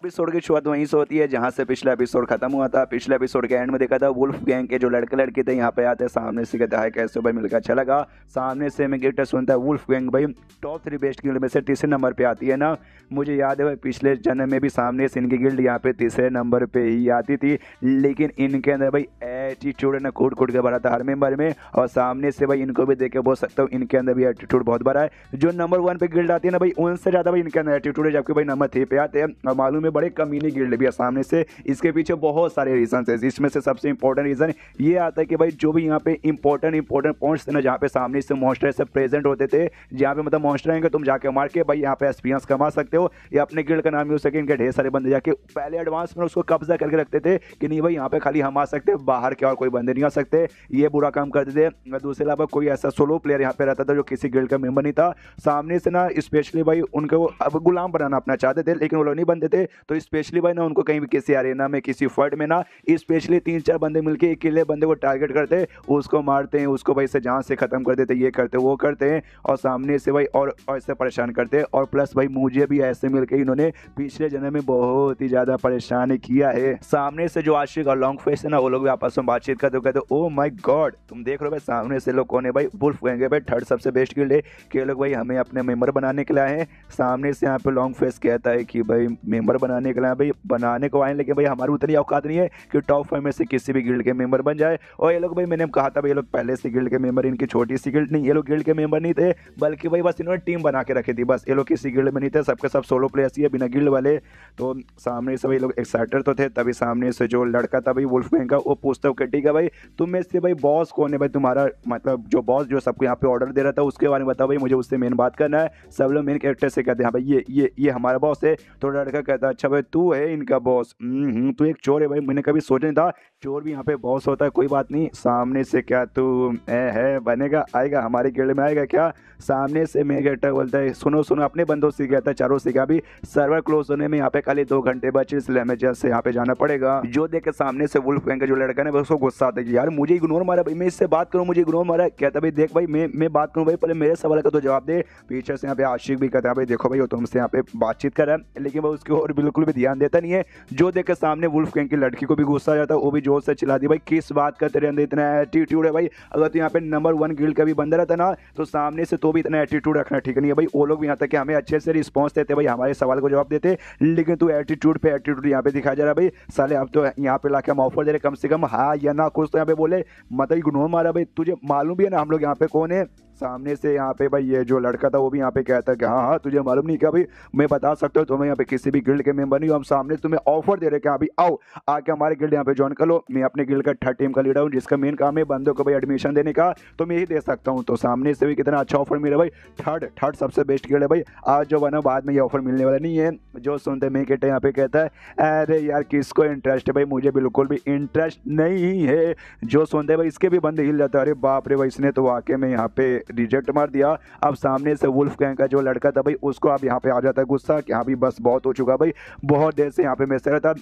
Episode की शुरुआत वहीं से होती है जहां से पिछला एपिसोड खत्म हुआ था। पिछले एपिसोड के एंड में देखा था वुल्फ गैंग के जो लड़के लड़के थे यहाँ पे आते हैं, सामने से कहते हैं कैसे भाई मिलकर अच्छा लगा। सामने से मैं गिल्ड सुनता है वुल्फ गैंग भाई टॉप 3 बेस्ट गिल्ड में से तीसरे नंबर पे आती है ना। मुझे याद है भाई पिछले जन्म में भी सामने से इनकी गिल्ड यहाँ पे तीसरे नंबर पे ही आती थी, लेकिन इनके अंदर भाई एटीट्यूड ने कूट कूट के भरा था हर मेंबर में। और सामने से भाई इनको भी देख के बोल सकता हूँ इनके अंदर भी एटीट्यूड बहुत बड़ा है। जो नंबर 1 पे गिल्ड आती है ना भाई उनसे ज़्यादा भाई इनके अंदर एटीट्यूड है, जबकि भाई नंबर 3 पे आते हैं और मालूम है बड़े कमीनी गिल्ड भी है सामने से। इसके पीछे बहुत सारे रीजन है, इसमें से सबसे इंपॉर्टेंट रीजन ये आता है कि भाई जो भी यहाँ पे इंपॉर्टेंट पॉइंट्स थे ना, जहाँ पे सामने से मॉन्स्टर से प्रेजेंट होते थे, जहाँ पे मतलब मॉन्स्टर आएंगे तुम जाके मार के भाई यहाँ पे एक्सपीरियंस कमा सकते हो, या अपने गिल्ड का नाम यूज सके। इनके ढेर सारे बंदे जाके पहले एडवांस में उसको कब्जा करके रखते थे कि नहीं भाई यहाँ पे खाली हम आ सकते हैं, बाहर के और कोई बंदे नहीं आ सकते, ये बुरा काम करते थे। दूसरे अलावा कोई ऐसा सोलो प्लेयर यहाँ पे रहता था जो किसी गिल्ड का मेंबर नहीं था, सामने से ना स्पेशली भाई उनको अब गुलाम बनाना अपना चाहते थे, लेकिन वो लोग नहीं बनते थे। तो स्पेशली भाई ना उनको कहीं भी किसी अरेना में किसी फाइट में ना स्पेशली 3-4 बंदे मिलके अकेले बंदे को टारगेट करते, उसको मारते हैं, उसको भाई से जान से खत्म कर देते, ये करते वो करते हैं, और सामने से भाई और ऐसे परेशान करते हैं। और प्लस भाई मुझे भी ऐसे मिलके इन्होंने पिछले जन्म में बहुत ही ज्यादा परेशान किया है। सामने से जो आशिक और लॉन्ग फेस है ना, वो लोग भी आपस में बातचीत करते कहते ओ माय गॉड, तुम देख रहे हो भाई सामने से लोग कौन है भाई, वुल्फ गैंग है भाई, थर्ड सबसे बेस्ट गिल्ड है कि लोग भाई हमें अपने मेंबर बनाने के लिए आए हैं। सामने से यहाँ पे लॉन्ग फेस कहता है कि भाई मेंबर बनाने के लिए भाई बनाने को आए, लेकिन भाई हमारी उतनी औकात नहीं है कि टॉप 5 में से किसी भी गिल्ड के मेंबर बन जाए। और ये लोग भाई मैंने कहा था भाई ये लोग पहले से गिल्ड के मेंबर, इनकी छोटी सी गिल्ड नहीं, ये लोग गिल्ड के मेंबर नहीं थे, बल्कि भाई बस इन्होंने टीम बना के रखी थी, बस ये लोग किसी गिल्ड में नहीं थे, सबके सब सोलो प्लेयर्स ही है बिना गिल्ड वाले। तो सामने से भाई लोग एक्साइटेड तो थे, तभी सामने से जो लड़का था भाई वुल्फ गैंग का, वो पूछता हूँ ठीक है भाई तुम में से भाई बॉस कौन है भाई तुम्हारा, मतलब जो बॉस जो सबको यहाँ पे ऑर्डर दे रहा था उसके बारे में बताओ भाई, मुझे उससे मेन बात करना है। सब लोग मेन कैरेक्टर से कहते हैं हाँ भाई ये हमारा बॉस है। तो लड़का कहता है अच्छा भाई तू है इनका बॉस, तू एक चोर है भाई, मैंने कभी सोचा नहीं था चोर भी यहाँ पे बॉस होता है, कोई बात नहीं। सामने से क्या तू है बनेगा, आएगा हमारे गिल्ड में आएगा क्या। सामने से मेन कैरेक्टर बोलता है सुनो सुनो अपने बंदों से कहता है चारों से क्या भी सर्वर क्लोज होने में यहाँ पे खाली 2 घंटे बचे, इसलिए हमें जल्द से यहाँ पे जाना पड़ेगा। जो देख के सामने से वुल्फ गैंग का जो लड़का है उसको गुस्सा आता है कि यार मुझे इग्नोर मारा भाई, मैं इससे बात करूँ मुझे इग्नोर मारा। कहता भाई देख भाई मैं बात करूँ भाई, पहले मेरे सवाल का तो जवाब दे। पीछे से यहाँ पे आशिक भी कहता है भाई देखो भाई वो तुमसे यहाँ पे बातचीत कर रहा है, लेकिन वो उसकी ओर बिल्कुल भी ध्यान देता नहीं है। जो देख के सामने वुल्फ गैंग की लड़की को भी गुस्सा आ जाता है, वो भी जोर से चिल्ला दी भाई किस बात का तेरे अंदर इतना एटीट्यूड है भाई, अगर तू यहाँ पे नंबर 1 गिल्ड का भी बंदा रहता ना तो सामने से तो भी इतना एटीट्यूड रखना ठीक नहीं है भाई। वो लोग भी यहाँ तक कि हमें अच्छे से रिस्पॉन्स देते भाई, हमारे सवाल को जवाब देते, लेकिन तू एटीट्यूड पे एटीट्यूड यहाँ पे दिखाया जा रहा है भाई। साले अब तो यहाँ पे लाके हम ऑफर दे रहे कम से कम हाँ या ना कुछ तो यहाँ पे बोले, मतलब इग्नोर मारा भाई, तुझे मालूम भी है ना हम लोग यहाँ पे कौन है। सामने से यहाँ पे भाई ये जो लड़का था वो भी यहाँ पे कहता है कि हाँ तुझे मालूम नहीं क्या भाई, मैं बता सकता हूँ तुम्हें यहाँ पे किसी भी गिल्ड के मेंबर नहीं हो, हम सामने तुम्हें ऑफर दे रहे कि अभी आओ आके हमारे गिल्ड यहाँ पे ज्वाइन कर लो। मैं अपने गिल्ड का 3rd टीम का लीडर हूँ जिसका मेन काम है बंदों को भाई एडमिशन देने का, तो मैं ही दे सकता हूँ। तो सामने से भी कितना अच्छा ऑफर मिला भाई, थर्ड सबसे बेस्ट गिल्ड है भाई। आज जो बना बाद में ये ऑफर मिलने वाला नहीं है। जो सुनते मैं कहते यहाँ पे कहता है अरे यार किसको इंटरेस्ट है भाई, मुझे बिल्कुल भी इंटरेस्ट नहीं है। जो सुनते भाई इसके भी बंदे हिल जाते हैं, अरे बाप रे भाई इसने तो वाकई में यहाँ पे रिजेक्ट मार दिया। अब सामने से वुल्फ गैंग का जो लड़का था भाई उसको अब यहाँ पे आ जाता है गुस्सा कि हाँ भाई बस बहुत हो चुका भाई, बहुत देर से यहाँ पे मैसेज रहता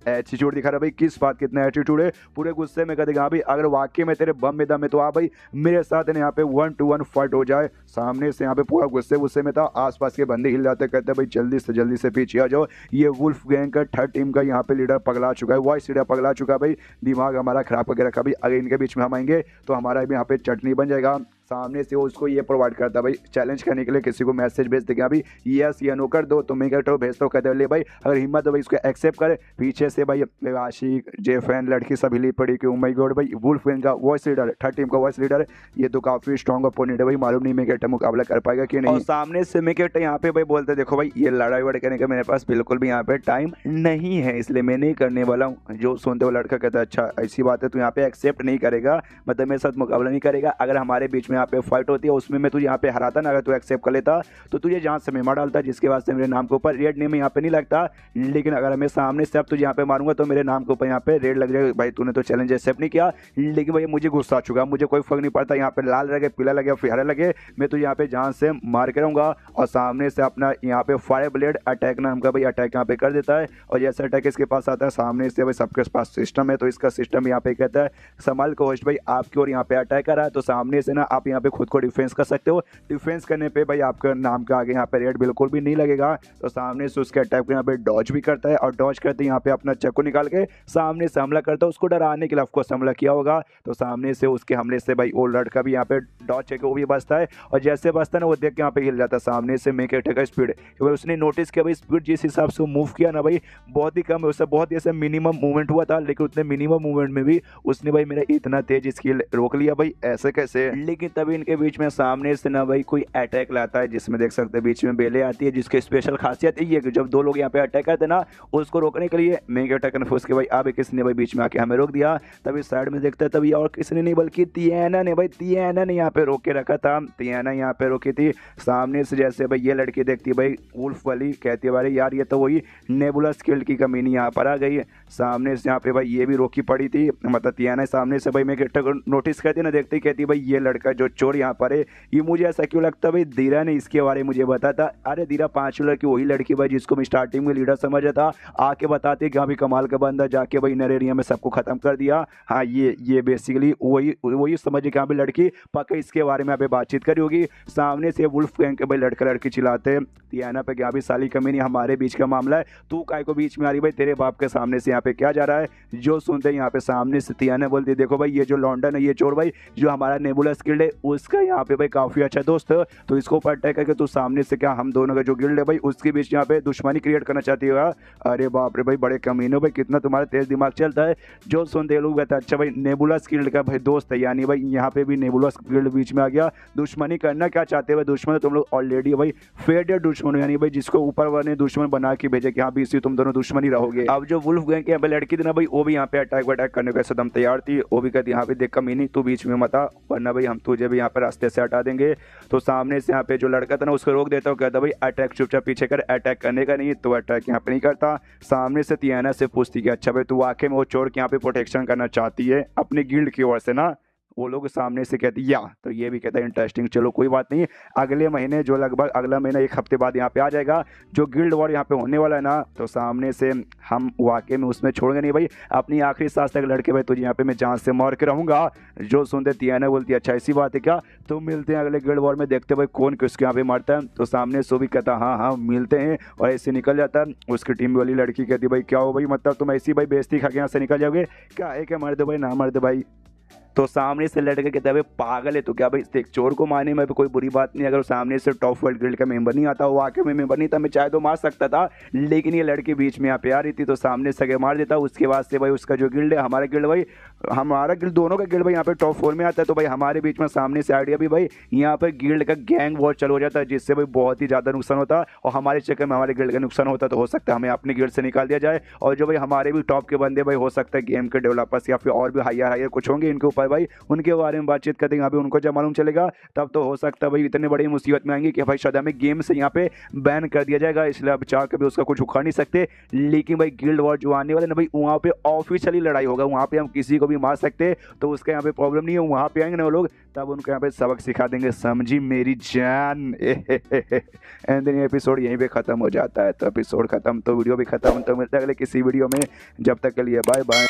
एटीट्यूड दिखा रहा भाई, किस बात कितना एटीट्यूड है। पूरे गुस्से में कहते हाँ भाई अगर वाकई में तेरे बम में दम है तो आ भाई मेरे साथ यहाँ पे 1-to-1 फाइट हो जाए। सामने से यहाँ पे पूरा गुस्से में था, आसपास के बंदे हिल जाते, कहते भाई जल्दी से पीछे आ जाओ, ये वुल्फ गैंग का 3rd टीम का यहाँ पे लीडर पगला चुका है, वॉइस लीडर पगला चुका है भाई, दिमाग हमारा खराब करके रखा भाई, अगर इनके बीच में हम आएंगे तो हमारा भी यहाँ पे चटनी बन जाएगा। सामने से वो उसको ये प्रोवाइड करता है भाई चैलेंज करने के लिए, किसी को मैसेज भेज दे कि अभी यस या नो कर दो, तो मैं कहता हूँ भेजता हूँ, कहते ले भाई अगर हिम्मत हो भाई इसको एक्सेप्ट करे। पीछे से भाई आशिक जेफैन लड़की सब हिली पड़ी कि ओ माय गॉड भाई वुल्फ गैंग का वॉइस लीडर 3rd टीम का वॉइस लीडर ये तो काफी स्ट्रॉन्ग अपोनेंट है भाई, मालूम नहीं मैं कहता मुकाबला कर पाएगा कि नहीं। और सामने से मैं कहता यहाँ पे भाई बोलते देखो भाई ये लड़ाई वड़ाई करने का मेरे पास बिल्कुल भी यहाँ पे टाइम नहीं है, इसलिए मैं नहीं करने वाला हूँ। जो सुनते वो लड़का कहता है अच्छा ऐसी बात है, तू यहाँ पे एक्सेप्ट नहीं करेगा, मतलब मेरे साथ मुकाबला नहीं करेगा, अगर हमारे बीच में यहाँ पे फाइट होती है उसमें मैं तुझे यहाँ पे हराता ना, अगर तू एक्सेप्ट कर लेता तो तुझे जहाँ से मैं मार डालता, जिसके बाद से मेरे नाम के ऊपर रेड नेम यहाँ पे नहीं लगता, लेकिन अगर मैं सामने से अब तुझे यहाँ पे मारूंगा तो मेरे नाम के ऊपर यहाँ पे रेड लग जाएगा। भाई तूने तो चैलेंज एक्सेप्ट नहीं किया, लेकिन भाई मुझे गुस्सा आ चुका, मुझे कोई फर्क नहीं पड़ता यहाँ पे लाल लगे पीला लगे फिर हरा लगे, मैं तुझे यहाँ पे जान से मार के रहूंगा। और सामने से अपना यहाँ पे फायर ब्लेड अटैक नाम का भाई अटैक यहाँ पे कर देता है, और जैसे अटैक इसके पास आता है सामने से भाई सबके पास सिस्टम है, तो इसका सिस्टम यहाँ पे कहता है संभाल को होस्ट भाई आपकी ओर यहाँ पे अटैक कर रहा है, तो सामने से ना आप यहाँ पे खुद को डिफेंस कर सकते हो। डिफेंस करने पे भाई आपका नाम के आगे यहाँ पे रेड बिल्कुल भी नहीं लगेगा। तो सामने से उसके अटैक को यहाँ पे डॉज भी करता है और डॉज करते यहाँ पे अपना चाकू निकाल के सामने से हमला करता है। उसको डराने के लिए ऑफकोर्स हमला किया होगा। तो सामने से उसके हमले से भाई वो लड़का भी यहाँ पे डॉज है वो भी बचता है और जैसे बचता है ना वो देख के यहाँ पे हिल जाता है। सामने से मेक अटैक का स्पीड भाई उसने नोटिस किया भाई स्पीड जिस हिसाब से मूव किया ना भाई बहुत ही कम है। उससे बहुत ही ऐसा मिनिमम मूवमेंट हुआ था लेकिन उतने मिनिमम मूवमेंट में भी उसने भाई मेरा इतना तेज स्किल रोक लिया भाई ऐसे कैसे। लेकिन तभी इनके बीच में सामने से ना भाई कोई अटैक लाता है जिसमें देख सकते हैं बीच में बेले आती है जिसकी स्पेशल खासियत ये है कि जब दो लोग यहाँ पे अटैक करते ना उसको रोकने के लिए मेक अटैक करने उसके भाई अब किसने भाई बीच में आके हमें रोक दिया। तभी साइड में देखते हैं तभी और किसने नहीं बल्कि तियाना ने भाई तियाना ने यहाँ पे रोक के रखा था। तियाना यहाँ पे रोकी थी सामने से जैसे भाई ये लड़की देखती है भाई वुल्फ वाली कहती है भाई यार ये तो वही नेबुला स्किल्ड की कमीनी यहाँ पर आ गई। सामने से यहाँ पे भाई ये भी रोकी पड़ी थी मतलब तियाना सामने से भाई मेक अटैक नोटिस करती ना देखते कहती भाई ये लड़का जो चोर यहाँ पर है ये मुझे ऐसा क्यों लगता है भाई धीरा ने इसके बारे में मुझे बताता। अरे धीरा 5 लड़की वही लड़की भाई जिसको मैं स्टार्टिंग में लीडर समझा था आके बताते कि हाँ भी कमाल का बंदा जाके भाई नर एरिया में सबको खत्म कर दिया। हाँ ये बेसिकली वही समझे कि हाँ भाई लड़की पक्का इसके बारे में यहाँ पे बातचीत करी होगी। सामने से वुल्फ गैंग के भाई लड़का लड़की चिल्लाते तियाना पे क्या भी साली कमी नहीं हमारे बीच का मामला है तू काय को बीच में आ रही भाई तेरे बाप के सामने से यहाँ पे क्या जा रहा है। जो सुनते हैं यहाँ पे सामने से तियाना बोलती देखो भाई ये जो लॉन्डन है ये चोर भाई जो हमारा नेबुला स्किल्ड है उसका यहाँ पे भाई काफी अच्छा दोस्त है तो इसको ऊपर अटैक करके तू सामने से क्या हम दोनों का जो गिल्ड है भाई उसके बीच यहाँ पे दुश्मनी क्रिएट करना चाहती है। अरे बाप रे भाई बड़े कमीने भाई कितना तुम्हारा तेज दिमाग चलता है। जो सुनते लोग कहते अच्छा भाई नेबुला स्किल्ड का भाई दोस्त है यानी भाई यहाँ पे भी नेबुला स्किल्ड बीच में आ गया। दुश्मनी करना क्या चाहते हैं दुश्मन तुम लोग ऑलरेडी भाई फेडेड दुश्मन यानी भाई जिसको ऊपर वाले दुश्मन बना के भेजे कि हाँ भी इसी तुम दोनों दुश्मनी रहोगे। अब जो वुल्फ गैंग की लड़की थी ना भाई वो भी यहाँ पे अटैक करने को एकदम तैयार थी। वो भी कहती यहाँ पे देख कमीनी तू बीच में मत आ वरना भाई हम तुझे भी यहाँ पे रास्ते से हटा देंगे। तो सामने से यहाँ पे जो लड़का था ना उसको रोक देता हूँ कहता भाई अटैक चुपचाप पीछे कर अटैक करने का नहीं तो अटैक यहाँ पे नहीं करता। सामने से तियाना से पूछती कि अच्छा भाई तू वाकई में वो चोर के यहाँ पे प्रोटेक्शन करना चाहती है अपनी गिल्ड की ओर से ना। वो लोग सामने से कहती या तो ये भी कहता है इंटरेस्टिंग चलो कोई बात नहीं अगले महीने जो लगभग अगला महीना 1 हफ्ते बाद यहाँ पे आ जाएगा जो गिल्ड वॉर यहाँ पे होने वाला है ना। तो सामने से हम वाकई में उसमें छोड़ेंगे नहीं भाई अपनी आखिरी सांस तक लड़के भाई तुझे यहाँ पे मैं जान से मार के रहूँगा। जो सुनते तियाना बोलती है अच्छा ऐसी बात है क्या तो मिलते हैं अगले गिल्ड वॉर में देखते भाई कौन किसके यहाँ पे मारता है। तो सामने से भी कहता हाँ मिलते हैं और ऐसे निकल जाता है। उसकी टीम वाली लड़की कहती भाई क्या हो भाई मतलब तुम ऐसी भाई बेइज्जती खा के यहाँ से निकल जाओगे क्या है क्या मर दो भाई ना मर दो भाई। तो सामने से लड़के कहते हैं पागल है तो क्या भाई देख चोर को मारने में भी कोई बुरी बात नहीं अगर सामने से टॉप वर्ल्ड गिल्ड का मेंबर नहीं आता वो आके में मेंबर नहीं था मैं चाहे तो मार सकता था लेकिन ये लड़की बीच में यहाँ पे आ रही थी तो सामने से मार देता। उसके बाद से भाई उसका जो गिल्ड है हमारा गिल्ड भाई हमारा गिल्ड दोनों का गिल्ड भाई यहाँ पे टॉप 4 में आता है। तो भाई हमारे बीच में सामने से आइडिया भी भाई यहाँ पे गिल्ड का गैंग वॉर चालू हो जाता है जिससे भाई बहुत ही ज़्यादा नुकसान होता है और हमारे चक्कर में हमारे गिल्ड का नुकसान होता तो हो सकता है हमें अपने गिल्ड से निकाल दिया जाए। और जो भाई हमारे भी टॉप के बंदे भाई हो सकता है गेम के डेवलपर्स या फिर और भी हायर कुछ होंगे इनके ऊपर भाई उनके बारे में बातचीत करते हैं। अभी उनको जब मालूम चलेगा तब तो हो सकता है भाई इतने बड़ी मुसीबत में आएंगे कि भाई शायद हमें गेम से यहाँ पे बैन कर दिया जाएगा। इसलिए अब चाह के भी उसका कुछ उखाड़ नहीं सकते। लेकिन भाई गिल्ड वॉर जो आने वाले ना भाई वहाँ पे ऑफिशियली लड़ाई होगा वहाँ पे हम किसी को भी मार सकते तो उसका यहाँ पे प्रॉब्लम नहीं है। वहाँ पे आएंगे ना वो लोग तब उनको यहाँ पे सबक सिखा देंगे समझी मेरी जान। एंड देन एपिसोड यहीं पे खत्म हो जाता है। तो एपिसोड खत्म तो वीडियो भी खत्म। तो मिलते हैं अगले किसी वीडियो में जब तक के लिए बाय बाय।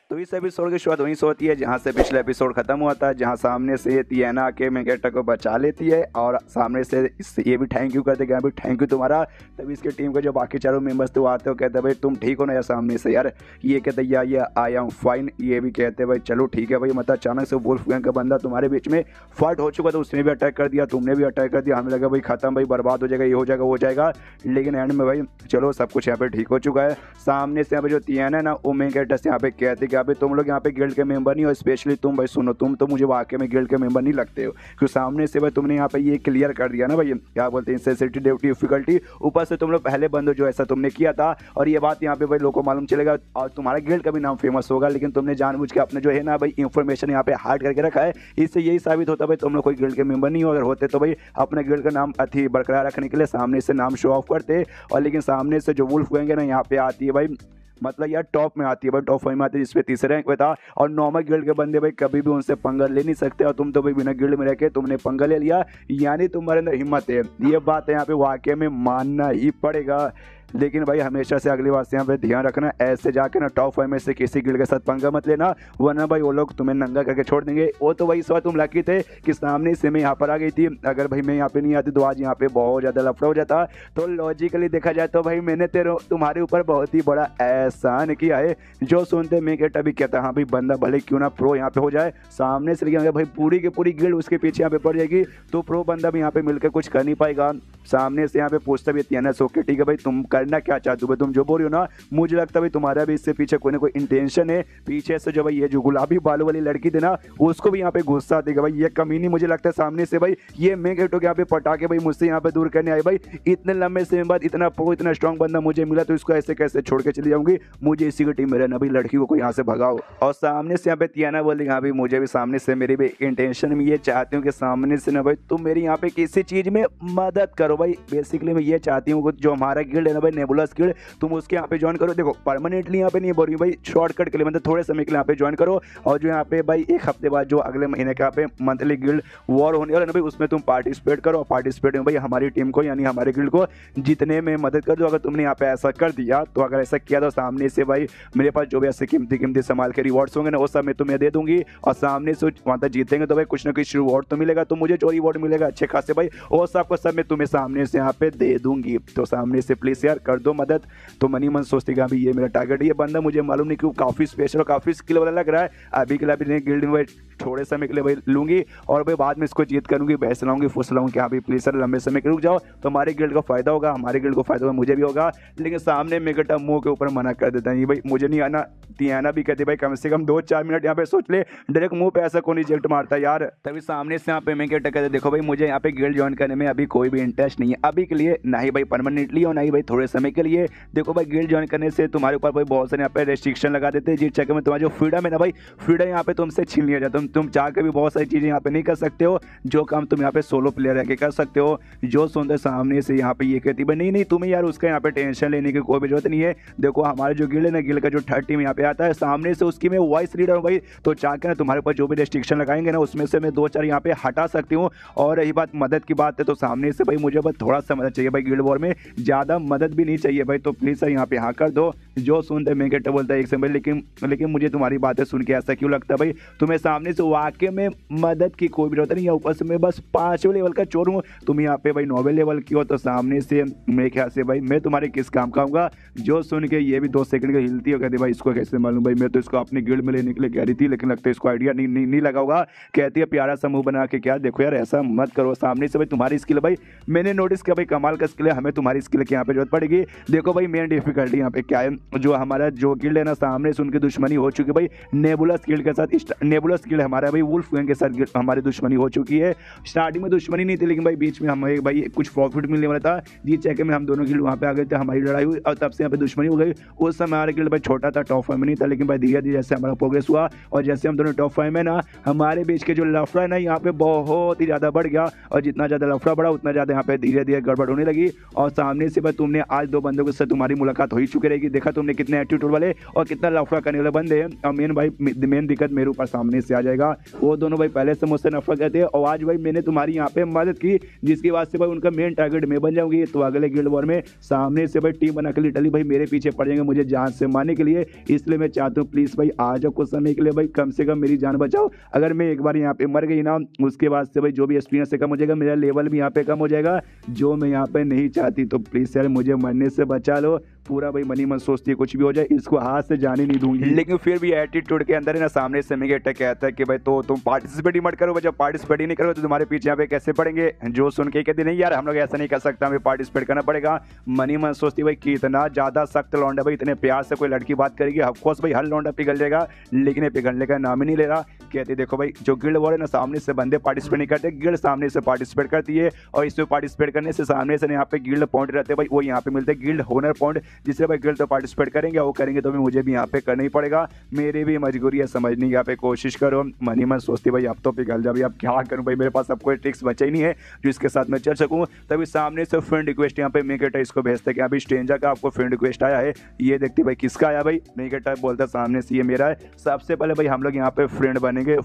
तो इस एपिसोड की शुरुआत वहीं से होती है जहाँ से पिछला एपिसोड खत्म हुआ था जहाँ सामने से तियाना आके मेगेटा को बचा लेती है और सामने से ये भी थैंक यू करते हैं थैंक यू तुम्हारा। तभी इसके टीम के जो बाकी चारों मेंबर्स तो आते हो कहते हैं भाई तुम ठीक हो ना यार सामने से यार ये कहते या ये आई एम फाइन ये भी कहते हैं भाई चलो ठीक है भाई मतलब अचानक से वुल्फ गैंग का बंदा तुम्हारे बीच में फाइट हो चुका तो उसने भी अटैक कर दिया तुमने भी अटैक कर दिया हमें लगा भाई खत्म भाई बर्बाद हो जाएगा ये हो जाएगा वो जाएगा। लेकिन एंड में भाई चलो सब कुछ यहाँ पे ठीक हो चुका है। सामने से यहाँ पे जो तियाना है ना वो मेगेटा से यहाँ पे कहते कि भाई तुम लोग यहाँ पे गिल्ड के मेंबर नहीं हो स्पेशली तुम भाई सुनो तुम तो मुझे वाकई में गिल्ड के मेंबर नहीं लगते हो क्योंकि सामने से भाई तुमने यहाँ पे ये क्लियर कर दिया ना भाई क्या बोलते हैं सेंसिटिव डिफिकल्टी ऊपर से तुम लोग पहले बंद जो ऐसा तुमने किया था और ये बात यहाँ पे भाई लोगों को मालूम चलेगा और तुम्हारा गिल्ड का भी नाम फेमस होगा। लेकिन तुमने जानबूझ के अपने जो है ना भाई इंफॉर्मेशन यहाँ पे हाइड करके रखा है। इससे यही साबित होता है भाई तुम लोग कोई गिल्ड के मेंबर नहीं हो। अगर होते तो भाई अपने गिल्ड का नाम अथी बरकरार रखने के लिए सामने से नाम शो ऑफ करते। और लेकिन सामने से जो वुल्फ गैंग है ना यहाँ पे आती है भाई मतलब यार टॉप में आती है भाई टॉप 5 में आती है जिसपे तीसरे रैंक पे था। और नॉर्मल गिल्ड के बंदे भाई कभी भी उनसे पंगा ले नहीं सकते और तुम तो भाई बिना गिल्ड में रह के तुमने पंगा ले लिया यानी तुम्हारे अंदर हिम्मत है। ये बात है यहाँ पे वाकई में मानना ही पड़ेगा। लेकिन भाई हमेशा से अगली बार से यहाँ पे ध्यान रखना, ऐसे जाके ना टॉप 5 में से किसी गिल्ड के साथ पंगा मत लेना, वरना भाई वो लोग तुम्हें नंगा करके छोड़ देंगे। वो तो भाई इस बार तुम लकी थे कि सामने से मैं यहाँ पर आ गई थी, अगर भाई मैं यहाँ पे नहीं आती तो आज यहाँ पे बहुत ज़्यादा लफड़ा हो जाता। तो लॉजिकली देखा जाए तो भाई मैंने तुम्हारे ऊपर बहुत ही बड़ा एहसान किया है। जो सुनते मैं कहता भी कहता हाँ भाई बंदा भले क्यों ना प्रो यहाँ पे हो जाए, सामने से लेके भाई पूरी की पूरी गिल्ड उसके पीछे यहाँ पे पड़ जाएगी, तो प्रो बंदा भी यहाँ पे मिलकर कुछ कर नहीं पाएगा। सामने से यहाँ पे पूछता भी है सो के ठीक है भाई तुम करना क्या चाहते हो भाई, तुम जो बोल रही हो ना मुझे लगता है भाई तुम्हारा भी इससे पीछे कोई ना कोई इंटेंशन है। पीछे से जो भाई ये जो गुलाबी बालों वाली लड़की थी ना उसको भी यहाँ पे गुस्सा देगा भाई, ये कमीनी मुझे लगता है सामने से भाई ये मैं गेटो के यहाँ पे पटाके भाई मुझसे यहाँ पे दूर करने आए भाई। इतने लंबे समय बाद इतना प्रो इतना स्ट्रॉन्ग बंदा मुझे मिला तो इसको ऐसे कैसे छोड़ के चली जाऊंगी, मुझे इसी की टीम में रहना भाई, लड़की को यहाँ से भगाओ। और सामने से यहाँ पे तियाना बोली हाँ भाई मुझे भी सामने से मेरी भी इंटेंशन में ये चाहती हूँ कि सामने से ना भाई तुम मेरी यहाँ पे किसी चीज में मदद करो भाई। बेसिकली मैं ये चाहती हूँ जो हमारा गिल्ड है ना भाई नेबुलस गिल्ड, तुम उसके यहाँ पे ज्वाइन करो। देखो परमानेंटली यहाँ पे नहीं बोल रही भाई, शॉर्टकट के लिए मतलब थोड़े समय के लिए यहाँ पे ज्वाइन करो, और जो यहाँ पे भाई एक हफ्ते बाद जो अगले महीने का यहाँ पे मंथली गिल्ड वॉर होने वाला है ना भाई उसमें तुम पार्टिसिपेट करो। और पार्टिसिपेट में भाई हमारी टीम को यानी हमारे गिल्ड को जितने में मदद कर दो। अगर तुमने यहाँ पे ऐसा कर दिया तो अगर ऐसा किया तो सामने से भाई मेरे पास जो भी ऐसे कीमती संभाल के रिवॉर्ड्स होंगे ना वो सब मैं तुम्हें दे दूंगी, और सामने से वहाँ तक जीतेंगे तो भाई कुछ ना कुछ रिवॉर्ड तो मिलेगा, तो मुझे जो रिवॉर्ड मिलेगा अच्छे खासे भाई वो सबको सब मैं तुम्हें सामने से यहाँ पे दे दूंगी। तो सामने से प्लीज यार कर दो मदद। तो मनी मन सोचती कि अभी ये मेरा टारगेट, ये बंदा मुझे मालूम नहीं क्यों काफी स्पेशल और काफी स्किल वाला लग रहा है। अभी के लिए अभी गिल्ड में भाई थोड़े समय के लिए भाई लूंगी और भाई बाद में इसको जीत करूंगी, बहस लाऊंगी फुस लाऊंगी कि हाँ भाई प्लीज सर लंबे समय के रुक जाओ, तो हमारे गिल्ड को फायदा होगा, हमारे गिल्ड को फायदा होगा, मुझे भी होगा। लेकिन सामने मेगटा मुंह के ऊपर मना कर देता है भाई मुझे नहीं आना। तियाना भी कहती भाई कम से कम 2-4 मिनट यहाँ पे सोच ले, डायरेक्ट मुंह पे ऐसा कौन रिजेक्ट मारता है यार। तभी सामने से यहाँ पे मेगटा कहते देखो भाई मुझे यहाँ पे गिल्ड ज्वाइन करने में अभी कोई भी इंटरेस्ट नहीं है अभी के लिए, ना ही भाई परमानेंटली और ना ही भाई थोड़े समय के लिए। देखो भाई गिल्ड ज्वाइन करने से तुम्हारे ऊपर भाई बहुत सारे यहाँ पे रेस्ट्रिक्शन लगा देते हैं, जिस चक्कर में तुम्हारा जो फ्रीडम है ना भाई फ्रीडम यहाँ पे तुमसे छीन लिया जाता है। तुम चाह के भी बहुत सारी चीजें यहाँ पे नहीं कर सकते हो, जो काम तुम यहाँ पे सोलो प्लेयर रह के कर सकते हो। जो सुनते सामने से यहाँ पे ये कहती भाई नहीं तुम्हें यार उसका यहाँ पे टेंशन लेने की कोई भी जरूरत नहीं है। देखो हमारे जो गिल्ड है ना गिल्ड का जो थर्ड टीम यहाँ पे आता है सामने से उसकी मैं वॉइस रीडर हूँ भाई, तो चाह के ना तुम्हारे ऊपर जो भी रेस्ट्रिक्शन लगाएंगे ना उसमें से मैं 2-4 यहाँ पे हटा सकती हूँ। और रही बात मदद की बात है तो सामने से भाई मुझे बस थोड़ा सा मदद चाहिए भाई, गिल्ड वॉर में ज्यादा मदद भी नहीं चाहिए भाई, तो प्लीज सर यहाँ पे हाँ कर दो। जो सुनते मैं कहते बोलता है एक समय, लेकिन मुझे तुम्हारी बातें सुन के ऐसा क्यों लगता है भाई तुम्हें सामने से वाकई में मदद की कोई भी जरूरत नहीं है। ऊपर से मैं बस 5वें लेवल का चोर हूँ, तुम यहाँ पे भाई 9वें लेवल की हो, तो सामने से मेरे ख्याल से भाई मैं तुम्हारे किस काम का आऊँगा। जो सुन के ये भी 2 सेकंड का हिलती हो कहती भाई इसको कैसे मालूम भाई, मैं तो इसको अपने गिल्ड में लेने के लिए कह रही थी लेकिन लगता है इसको आइडिया नहीं लगा होगा। कहती है प्यारा सा मुंह बना के क्या, देखो यार ऐसा मत करो, सामने से भाई तुम्हारी स्किल भाई मैंने नोटिस किया भाई कमाल का स्किल है, हमें तुम्हारी स्किल की यहाँ पे जरूरत पड़ेगी। देखो भाई मेन डिफिकल्टी यहाँ पे क्या है, जो हमारा जो गिल्ड है ना सामने से उनकी दुश्मनी हो चुकी है भाई नेबुलस गिल्ड के साथ। नेबुलस गिल्ड हमारा भाई वुल्फ गैंग के साथ हमारी दुश्मनी हो चुकी है। स्टार्टिंग में दुश्मनी नहीं थी लेकिन भाई बीच में हमें भाई कुछ प्रॉफिट मिलने वाला था, जीत चक्कर में हम दोनों गिल्ड वहाँ पे आ गए थे, हमारी लड़ाई हुई और तब से यहाँ पे दुश्मनी हो गई। उस समय हमारा गिल्ड भाई छोटा था, टॉप 5 में नहीं था, लेकिन भाई धीरे धीरे जैसे हमारा प्रोग्रेस हुआ और जैसे हम दोनों टॉप 5 में ना हमारे बीच के जो लफड़ा है ना यहाँ पे बहुत ही ज़्यादा बढ़ गया, और जितना ज़्यादा लफड़ा बढ़ा उतना ज़्यादा यहाँ पे धीरे धीरे गड़बड़ होने लगी। और सामने से भाई तुमने आज 2 बंदों के साथ तुम्हारी मुलाकात हो ही चुकी रहेगी, देखा तुमने कितने एटीट्यूड वाले और कितना लफड़ा करने वाले बंदे हैं। और मेन दिक्कत मेरे ऊपर सामने से आ जाएगा, वो दोनों भाई पहले से मुझसे नफरत करते हैं और आज भाई मैंने तुम्हारी यहाँ पे मदद की जिसकी बात से भाई उनका मेन टारगेट मैं बन जाऊंगी। तो अगले गिल्ड वॉर में सामने से भाई टीम बना के लिटरली भाई मेरे पीछे पड़ जाएंगे मुझे जान से मारने के लिए। इसलिए मैं चाहता हूँ प्लीज भाई आ जाओ कुछ समय के लिए भाई, कम से कम मेरी जान बचाओ। अगर मैं एक बार यहाँ पे मर गई ना उसके बाद से भाई जो भी एक्सपीरियंस से कम हो जाएगा, मेरा लेवल भी यहाँ पे कम हो जाएगा, जो मैं यहाँ पे नहीं चाहती। तो प्लीज यार मुझे मरने से बचा लो। पूरा भाई मनी मन सोचती है कुछ भी हो जाए इसको हाथ से जाने नहीं दूंगी, लेकिन फिर भी एटीट्यूड के अंदर है ना सामने से मेरे अटैक कहता है कि भाई तो तुम पार्टिसिपेट ही मत करो, जब पार्टिसिपेट ही नहीं करो तो तुम्हारे पीछे यहाँ पे कैसे पड़ेंगे। जो सुन के कहते नहीं यार हम लोग ऐसा नहीं कर सकता, हमें पार्टिसिपेट करना पड़ेगा। मनी मन सोचती भाई कितना ज्यादा सख्त लौंडा भाई, इतने प्यार से कोई लड़की बात करेगी ऑफकोर्स भाई हर लौंडा पिघल जाएगा, लेकिन पिघलने का नाम ही नहीं ले रहा। कहते देखो भाई जो गिल्ड वॉर है ना सामने से बंदे पार्टिसिपेट नहीं करते, गिल्ड सामने से पार्टिसिपेट करती है और इसमें पार्टिसिपेट करने से सामने से यहाँ पे गिल्ड पॉइंट रहते हैं भाई, वो यहाँ पे मिलते हैं गिल्ड होनर पॉइंट, जिससे भाई गिल्ड तो पार्टिसिपेट करेंगे वो करेंगे तो भी मुझे भी यहाँ पे करना ही पड़ेगा, मेरी भी मजबूरी है समझने की, यहाँ पे कोशिश करो। मनी मन सोचती भाई अब तो पिघल जा भाई, अब क्या करूँ भाई, मेरे पास अब कोई ट्रिक्स बचा ही नहीं है जो इसके साथ मैं चल सकूँ। तभी सामने से फ्रेंड रिक्वेस्ट यहाँ पे मेकेटा इसको भेजते कि अभी स्ट्रेंजर का आपको फ्रेंड रिक्वेस्ट आया है। ये देखती भाई किसका आया भाई, मेकेटा बोलता सामने से ये मेरा है। सबसे पहले भाई हम लोग यहाँ पे फ्रेंड बनेंगे,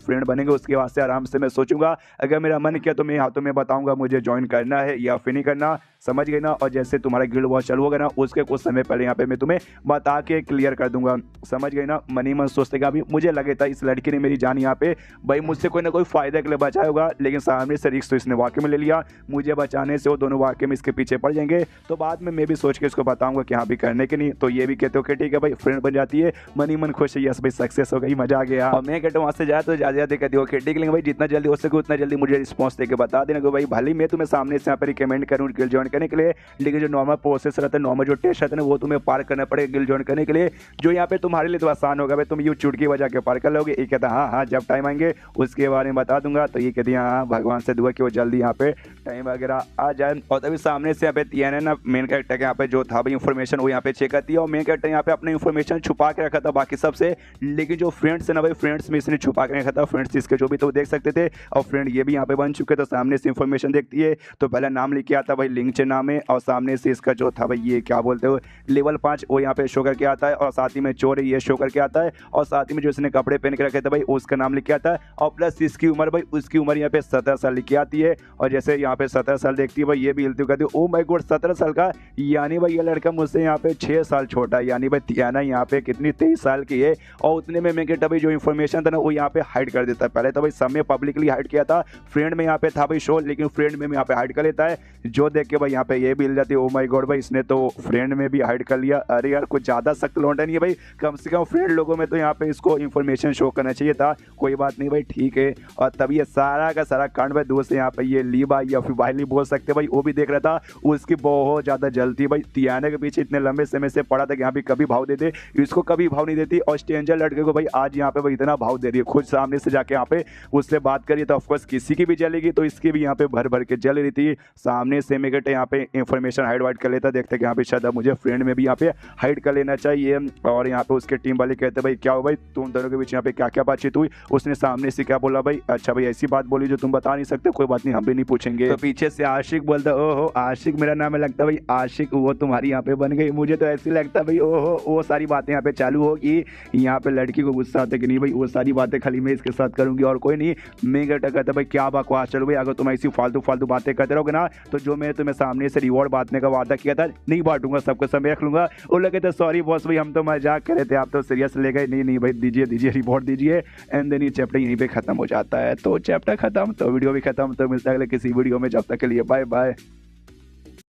उसके बाद से आराम से मैं सोचूंगा, अगर मेरा मन किया तो मैं हाथों में बताऊंगा मुझे ज्वाइन करना है या फिर नहीं करना। समझ गई ना। और जैसे तुम्हारा गिल्ड वॉर चालू होगा ना, उसके कुछ समय पहले यहाँ पे मैं तुम्हें बता के क्लियर कर दूंगा, समझ गई ना। मनी मन सोचते कि अभी मुझे लगे था इस लड़की ने मेरी जान यहाँ पे भाई मुझसे कोई ना कोई फायदा के लिए बचाया होगा, लेकिन सामने से रिस्क तो इसने वाकई में ले लिया, मुझे बचाने से वो दोनों वाकई में इसके पीछे पड़ जाएंगे। तो बाद में मैं भी सोच के इसको बताऊंगा कि हाँ भी करने के नहीं, तो ये भी कहते हो कि ठीक है भाई, फ्रेंड बन जाती है, मनी मन खुश है, यस भाई सक्सेस हो गई, मजा आ गया। और मैं कहता हूँ वहाँ से जाए तो ज्यादा कहती हो कि ठीक है भाई, जितना जल्दी हो सके उतना जल्दी मुझे रिस्पॉन्स देकर बता देना कि भाई भले मैं तुम्हें सामने से यहाँ पे रिकमेंड करूँ गिल ज्वाइन करने के लिए, लेकिन जो नॉर्मल प्रोसेस रहता है, नॉर्मल जो टेस्ट रहता है ना, वो तुम्हें पार करना पड़ेगा गिल ज्वाइन करने के लिए, जो यहाँ पे तुम्हारे लिए तो आसान होगा भाई, तुम यू चुटकी बजा के पार कर लोगे। ये कहता हाँ हाँ जब टाइम आएंगे उसके बारे में बता दूंगा। तो ये कहती है हाँ भगवान से दुआ कि वो जल्दी यहाँ पे टाइम वगैरह आ जाए। और तभी सामने से यहाँ पे तियाना ना मेन कैरेक्टर के यहाँ पे जो था भाई इन्फॉर्मेशन वो यहाँ पे चेक करती है, और मेन कैरेक्टर यहाँ पे अपना इन्फॉर्मेशन छुपा के रखा था बाकी सबसे, लेकिन जो फ्रेंड्स है ना भाई, फ्रेंड्स में इसने छुपा के रखा था, फ्रेंड्स इसके जो भी तो देख सकते थे, और फ्रेंड ये भी यहाँ पे बन चुके। तो सामने से इन्फॉर्मेशन देखती है तो पहले नाम लिख के आता भाई लिंक नाम है, और सामने से इसका जो था भाई ये क्या बोलते हो लेवल 5 वो यहाँ पे शो करके आता है, और साथ ही में चोर ये शो करके आता है, और साथ ही में जो इसने कपड़े पहन के रखे थे भाई उसका नाम लिख के आता है, और प्लस इसकी उम्र भाई उसकी उम्र यहाँ पे 17 साल लिख के आती है। और जैसे यहाँ पे 17 साल देखती है भाई, ये भी हिलती कहती है ओ माय गॉड 17 साल का, यानी भाई ये लड़का मुझसे यहाँ पे 6 साल छोटा है, यानी भाई तियाना यहाँ पे कितनी 23 साल की है। और उतने में मैं कहता भाई जो इन्फॉर्मेशन था ना वो यहाँ पे हाइड कर देता है। पहले तो भाई समय पब्लिकली हाइड किया था, फ्रेंड में यहाँ पे था भाई शो, लेकिन फ्रेंड में यहाँ पे हाइड कर लेता है, जो देख के भाई यहाँ पे ये भी हिल जाती है ओ माय गॉड भाई इसने तो फ्रेंड में भी हाइड कर लिया। अरे यार कुछ ज़्यादा सख्त लौंडा नहीं है भाई, कम से कम फ्रेंड लोगों में तो यहाँ पे इसको इन्फॉर्मेशन शो करना चाहिए था। कोई बात नहीं भाई ठीक है। और तब ये सारा का सारा कांड भाई दोस्त यहाँ पे ये लीबा या फिर वाइली बोल सकते भाई, वो भी देख रहा था, उसकी बहुत ज़्यादा जलती भाई, तियाने के पीछे इतने लंबे समय से पड़ा था कि यहाँ पे कभी भाव देते, इसको कभी भाव नहीं देती, और स्ट्रेंजर लड़के को भाई आज यहाँ पे भाई इतना भाव दे रही है, खुद सामने से जाके यहाँ पे उससे बात करिए तो ऑफकोर्स किसी की भी जलेगी, तो इसकी भी यहाँ पे भर भर के जल रही थी। सामने से मैं कहते यहाँ पे इन्फॉर्मेशन हाइड वाइड कर लेता, देखते कि यहाँ पे शायद मुझे फ्रेंड में भी यहाँ पे हाइड कर लेना चाहिए। और यहाँ पे उसके टीम वाले कहते भाई क्या हो भाई तुम दोनों के बीच यहाँ पे क्या क्या बातचीत हुई, उसने सामने से क्या बोला भाई, अच्छा भाई ऐसी बात बोली जो तुम बता नहीं सकते, कोई बात नहीं हम भी नहीं पूछेंगे। तो पीछे से आशिक बोलता ओहो आशिक मेरा नाम है, लगता भाई आशिक वो तुम्हारी यहाँ पे बन गई, मुझे तो ऐसी लगता भाई ओहो वो सारी बातें यहाँ पे चालू होगी, यहाँ पे लड़की को गुस्सा आता कि नहीं भाई वो सारी बातें खाली मैं इसके साथ करूंगी और कोई नहीं। मैं कहता भाई क्या बकवास, चलो भाई अगर तुम ऐसी फालतू फालतू बातें करते रहोगे ना तो जो मैं तुम्हें सामने से रिवॉर्ड बांटने का वादा किया था नहीं बांटूंगा, सबको समय रख लूंगा। वो लगे तो सॉरी बॉस भाई हम तो मजाक कर रहे थे, आप तो सीरियस ले गए, नहीं नहीं भाई दीजिए दीजिए रिवॉर्ड दीजिए। एंड देन ये चैप्टर यहीं पे खत्म हो जाता है। तो चैप्टर खत्म तो वीडियो भी खत्म, तो मिलता है अगले किसी वीडियो में, जब तक के लिए बाय बाय।